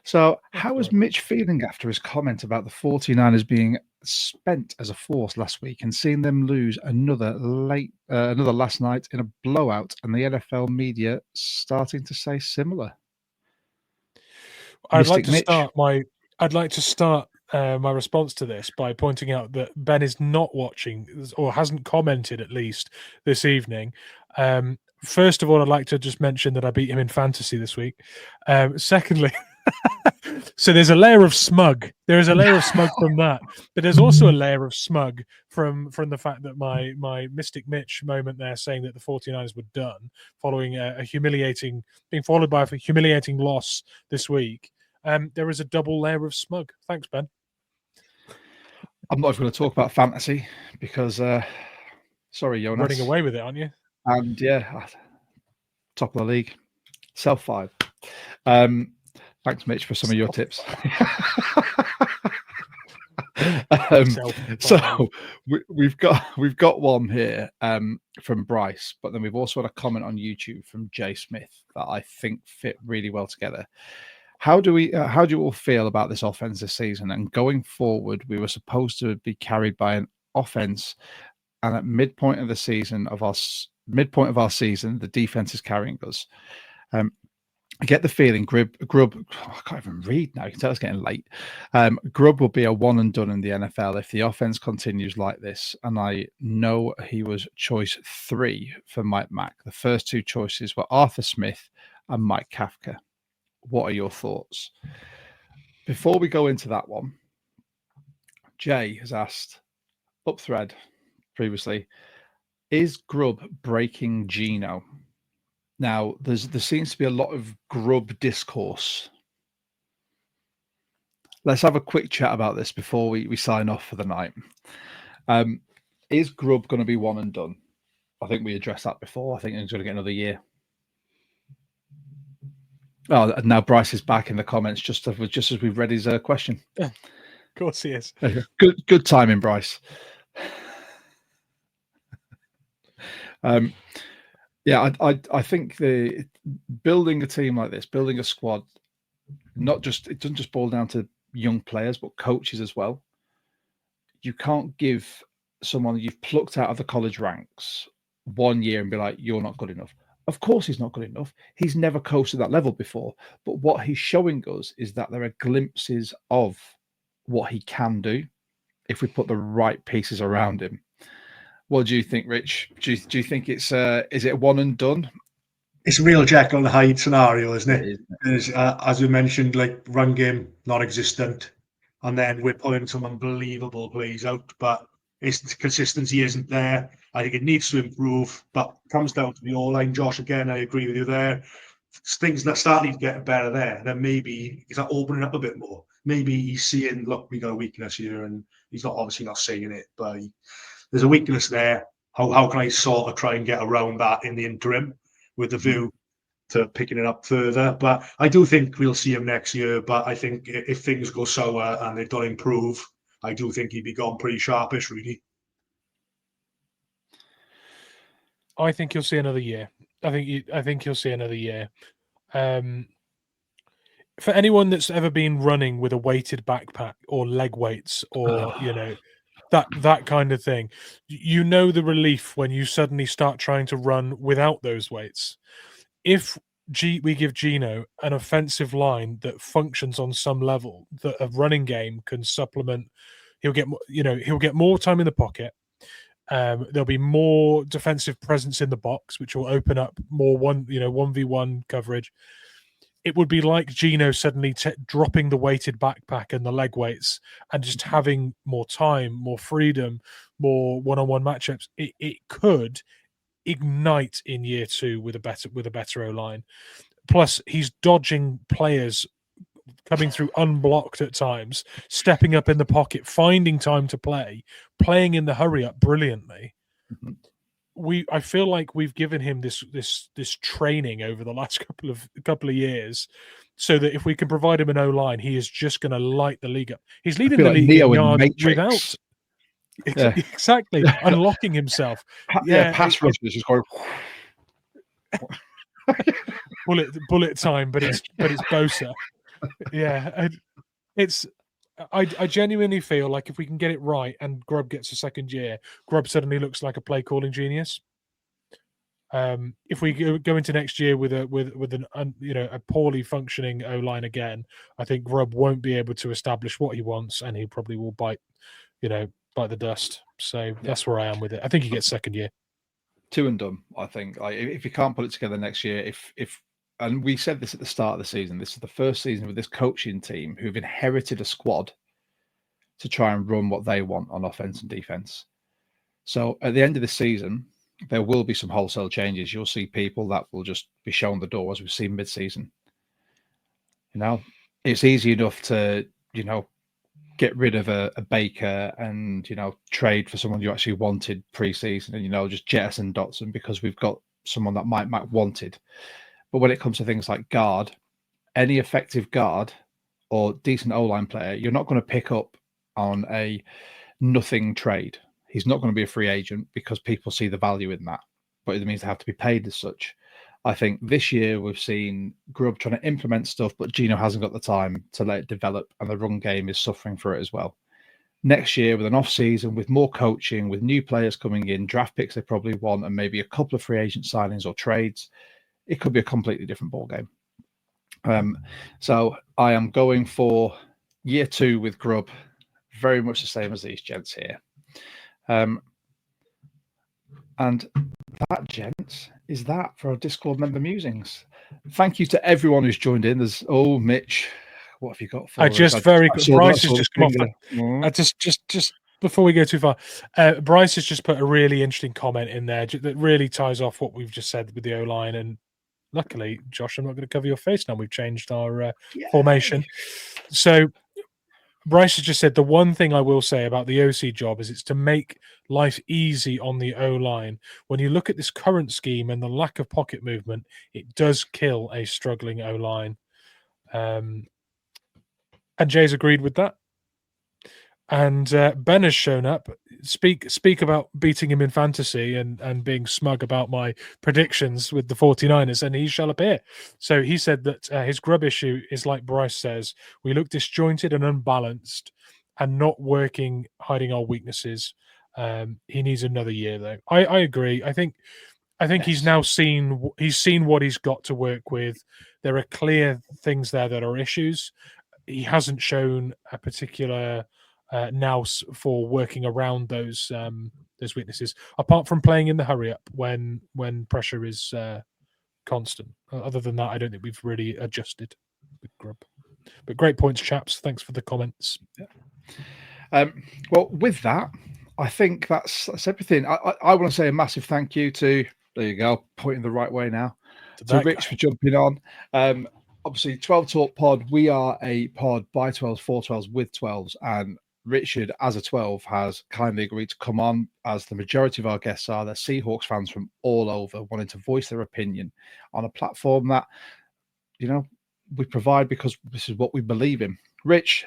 So how is Mitch feeling after his comment about the 49ers being spent as a force last week and seeing them lose another last night in a blowout, and the NFL media starting to say similar? I'd like to start my response to this by pointing out that Ben is not watching, or hasn't commented at least this evening. First of all, I'd like to just mention that I beat him in fantasy this week. Secondly, so there's a layer of smug. There is a layer of smug from that, but there's also a layer of smug from the fact that my Mystic Mitch moment there, saying that the 49ers were done following being followed by a humiliating loss this week. There is a double layer of smug. Thanks, Ben. I'm not even going to talk about fantasy because, sorry, Jonas. Running away with it, aren't you? And top of the league, self 5. Thanks, Mitch, for some of your tips. So we've got one here from Bryce, but then we've also had a comment on YouTube from Jay Smith that I think fit really well together. How do you all feel about this offense this season? And going forward, we were supposed to be carried by an offense, and at midpoint of our season, the defense is carrying us. I get the feeling Grubb, I can't even read now. You can tell it's getting late. Grubb will be a one and done in the NFL if the offense continues like this. And I know he was choice 3 for Mike Mack. The first 2 choices were Arthur Smith and Mike Kafka. What are your thoughts? Before we go into that one, Jay has asked, up thread previously, is Grubb breaking Geno? Now, there seems to be a lot of Grubb discourse. Let's have a quick chat about this before we sign off for the night. Is Grubb going to be one and done? I think we addressed that before. I think he's going to get another year. Oh, and now Bryce is back in the comments just as we've read his question. Yeah, of course he is. Good timing, Bryce. I think building a team like this, building a squad, it doesn't just boil down to young players, but coaches as well. You can't give someone you've plucked out of the college ranks 1 year and be like, you're not good enough. Of course he's not good enough. He's never coached that level before. But what he's showing us is that there are glimpses of what he can do if we put the right pieces around him. What do you think, Rich? Do you think it's is it a one and done? It's a real Jekyll and Hyde scenario, isn't it? As we mentioned, like run game non-existent, and then we're putting some unbelievable plays out, but its consistency isn't there. I think it needs to improve, but it comes down to the all-line. Josh, again, I agree with you there. Things that starting to get better there, then maybe is that opening up a bit more. Maybe he's seeing, look, we got a weakness here, and he's not obviously not saying it, but there's a weakness there. How can I sort of try and get around that in the interim with the view to picking it up further? But I do think we'll see him next year. But I think if things go sour and they don't improve, I do think he'd be gone pretty sharpish, really. I think you'll see another year. I think you'll see another year. For anyone that's ever been running with a weighted backpack or leg weights or that kind of thing, you know the relief when you suddenly start trying to run without those weights. If we give Gino an offensive line that functions on some level, that a running game can supplement, he'll get more time in the pocket. There'll be more defensive presence in the box, which will open up more 1v1 coverage. It would be like Gino suddenly dropping the weighted backpack and the leg weights and just having more time, more freedom, more one-on-one matchups. It could ignite in year 2 with a better O-line. Plus, he's dodging players coming through unblocked at times, stepping up in the pocket, finding time to play, playing in the hurry up brilliantly. Mm-hmm. I feel like we've given him this training over the last couple of years, so that if we can provide him an O-line, he is just going to light the league up. He's leading the league in yards without exactly unlocking himself. Pass rush is just going bullet time, but it's Bosa. Yeah, I genuinely feel like if we can get it right and Grubb gets a second year, Grubb suddenly looks like a play calling genius. If we go into next year with a poorly functioning O-line again, I think Grubb won't be able to establish what he wants, and he probably will bite the dust. So that's where I am with it. I think he gets second year. 2 and done. I think if you can't put it together next year, and we said this at the start of the season, this is the first season with this coaching team who've inherited a squad to try and run what they want on offense and defense. So at the end of the season, there will be some wholesale changes. You'll see people that will just be shown the door, as we've seen mid-season. It's easy enough to, get rid of a Baker and, trade for someone you actually wanted pre-season and, just jettison Dotson because we've got someone that Mike Mack wanted. But when it comes to things like guard, any effective guard or decent O-line player, you're not going to pick up on a nothing trade. He's not going to be a free agent because people see the value in that, but it means they have to be paid as such. I think this year we've seen Grubb trying to implement stuff, but Gino hasn't got the time to let it develop, and the run game is suffering for it as well. Next year, with an off-season, with more coaching, with new players coming in, draft picks they probably want, and maybe a couple of free agent signings or trades, it could be a completely different ballgame. So I am going for year 2 with Grubb, very much the same as these gents here. And that, gents, is that for our Discord member musings. Thank you to everyone who's joined in. There's Mitch, what have you got for Bryce has just come off. Just before we go too far, Bryce has just put a really interesting comment in there that really ties off what we've just said with the O-line. And luckily, Josh, I'm not going to cover your face now. We've changed our formation. So Bryce has just said the one thing I will say about the OC job is it's to make life easy on the O-line. When you look at this current scheme and the lack of pocket movement, it does kill a struggling O-line. And Jay's agreed with that. And Ben has shown up. Speak about beating him in fantasy and being smug about my predictions with the 49ers, and he shall appear. So he said that his Grubb issue is like Bryce says. We look disjointed and unbalanced and not working, hiding our weaknesses. He needs another year, though. I agree. I think he's now seen what he's got to work with. There are clear things there that are issues. He hasn't shown a particular nous for working around those weaknesses, apart from playing in the hurry up when pressure is constant. Other than that, I don't think we've really adjusted with Grubb. But great points, chaps. Thanks for the comments. Well, with that, I think that's everything. I want to say a massive thank you to, there you go, pointing the right way now, to Rich for jumping on. Obviously, 12 Talk Pod, we are a pod by 12s, for 12s, with 12s, and Richard, as a 12, has kindly agreed to come on, as the majority of our guests are. They're Seahawks fans from all over, wanting to voice their opinion on a platform that, you know, we provide because this is what we believe in. Rich,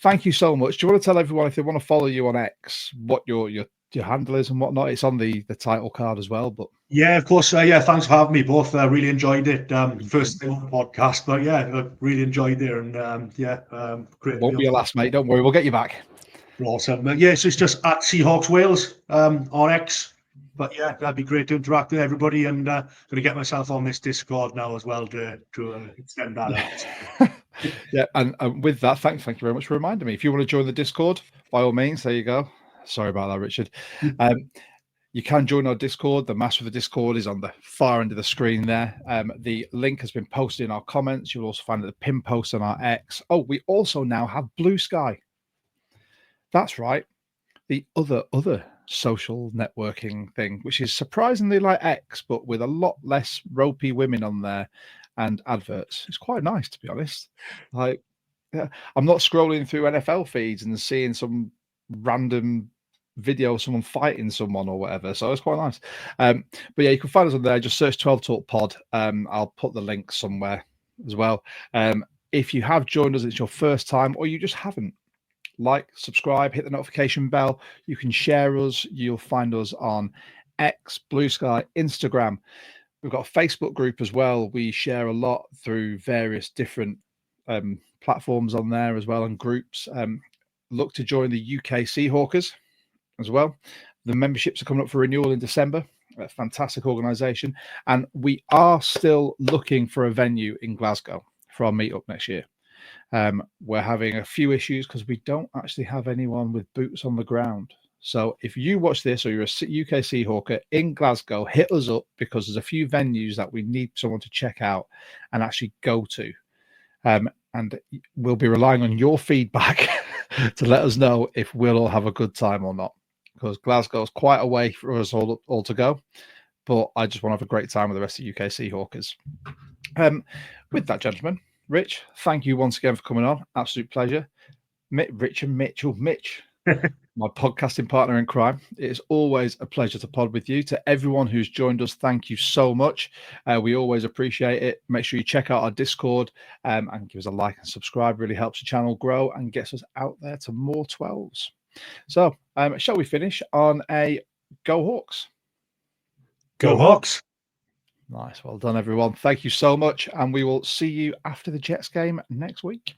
thank you so much. Do you want to tell everyone, if they want to follow you on X, what your handle is and whatnot? It's on the title card as well. But yeah, of course. Yeah, thanks for having me both. I really enjoyed it. First thing on the podcast, but yeah, I really enjoyed it. And great. Won't be your last, mate. Don't worry, we'll get you back. Awesome. Yeah, so it's just at Seahawks Wales on X. But yeah, that'd be great to interact with everybody, and going to get myself on this Discord now as well to extend that out. Yeah, and with that, thank you very much for reminding me. If you want to join the Discord, by all means, there you go. Sorry about that, Richard. You can join our Discord. The master of the Discord is on the far end of the screen there. The link has been posted in our comments. You'll also find the pin post on our X. Oh, we also now have Blue Sky. That's right. The other social networking thing, which is surprisingly like X, but with a lot less ropey women on there and adverts. It's quite nice, to be honest. Like, yeah, I'm not scrolling through NFL feeds and seeing some random video of someone fighting someone or whatever, so it's quite nice. But yeah, you can find us on there. Just search 12 Talk Pod. I'll put the link somewhere as well. If you have joined us, it's your first time, or you just haven't, like, subscribe, hit the notification bell. You can share us. You'll find us on X, Blue Sky, Instagram. We've got a Facebook group as well. We share a lot through various different platforms on there as well, and groups. Look to join the UK Seahawkers as well. The memberships are coming up for renewal in December. A fantastic organisation. And we are still looking for a venue in Glasgow for our meetup next year. We're having a few issues because we don't actually have anyone with boots on the ground. So if you watch this or you're a UK Seahawker in Glasgow, hit us up, because there's a few venues that we need someone to check out and actually go to. And we'll be relying on your feedback to let us know if we'll all have a good time or not, because Glasgow's quite a way for us all to go. But I just want to have a great time with the rest of UK Seahawkers. With that, gentlemen, Rich, thank you once again for coming on. Absolute pleasure. Mitch, my podcasting partner in crime. It is always a pleasure to pod with you. To everyone who's joined us, thank you so much. We always appreciate it. Make sure you check out our Discord and give us a like and subscribe. Really helps the channel grow and gets us out there to more 12s. So, shall we finish on a Go Hawks? Go Hawks. Nice. Well done, everyone. Thank you so much. And we will see you after the Jets game next week.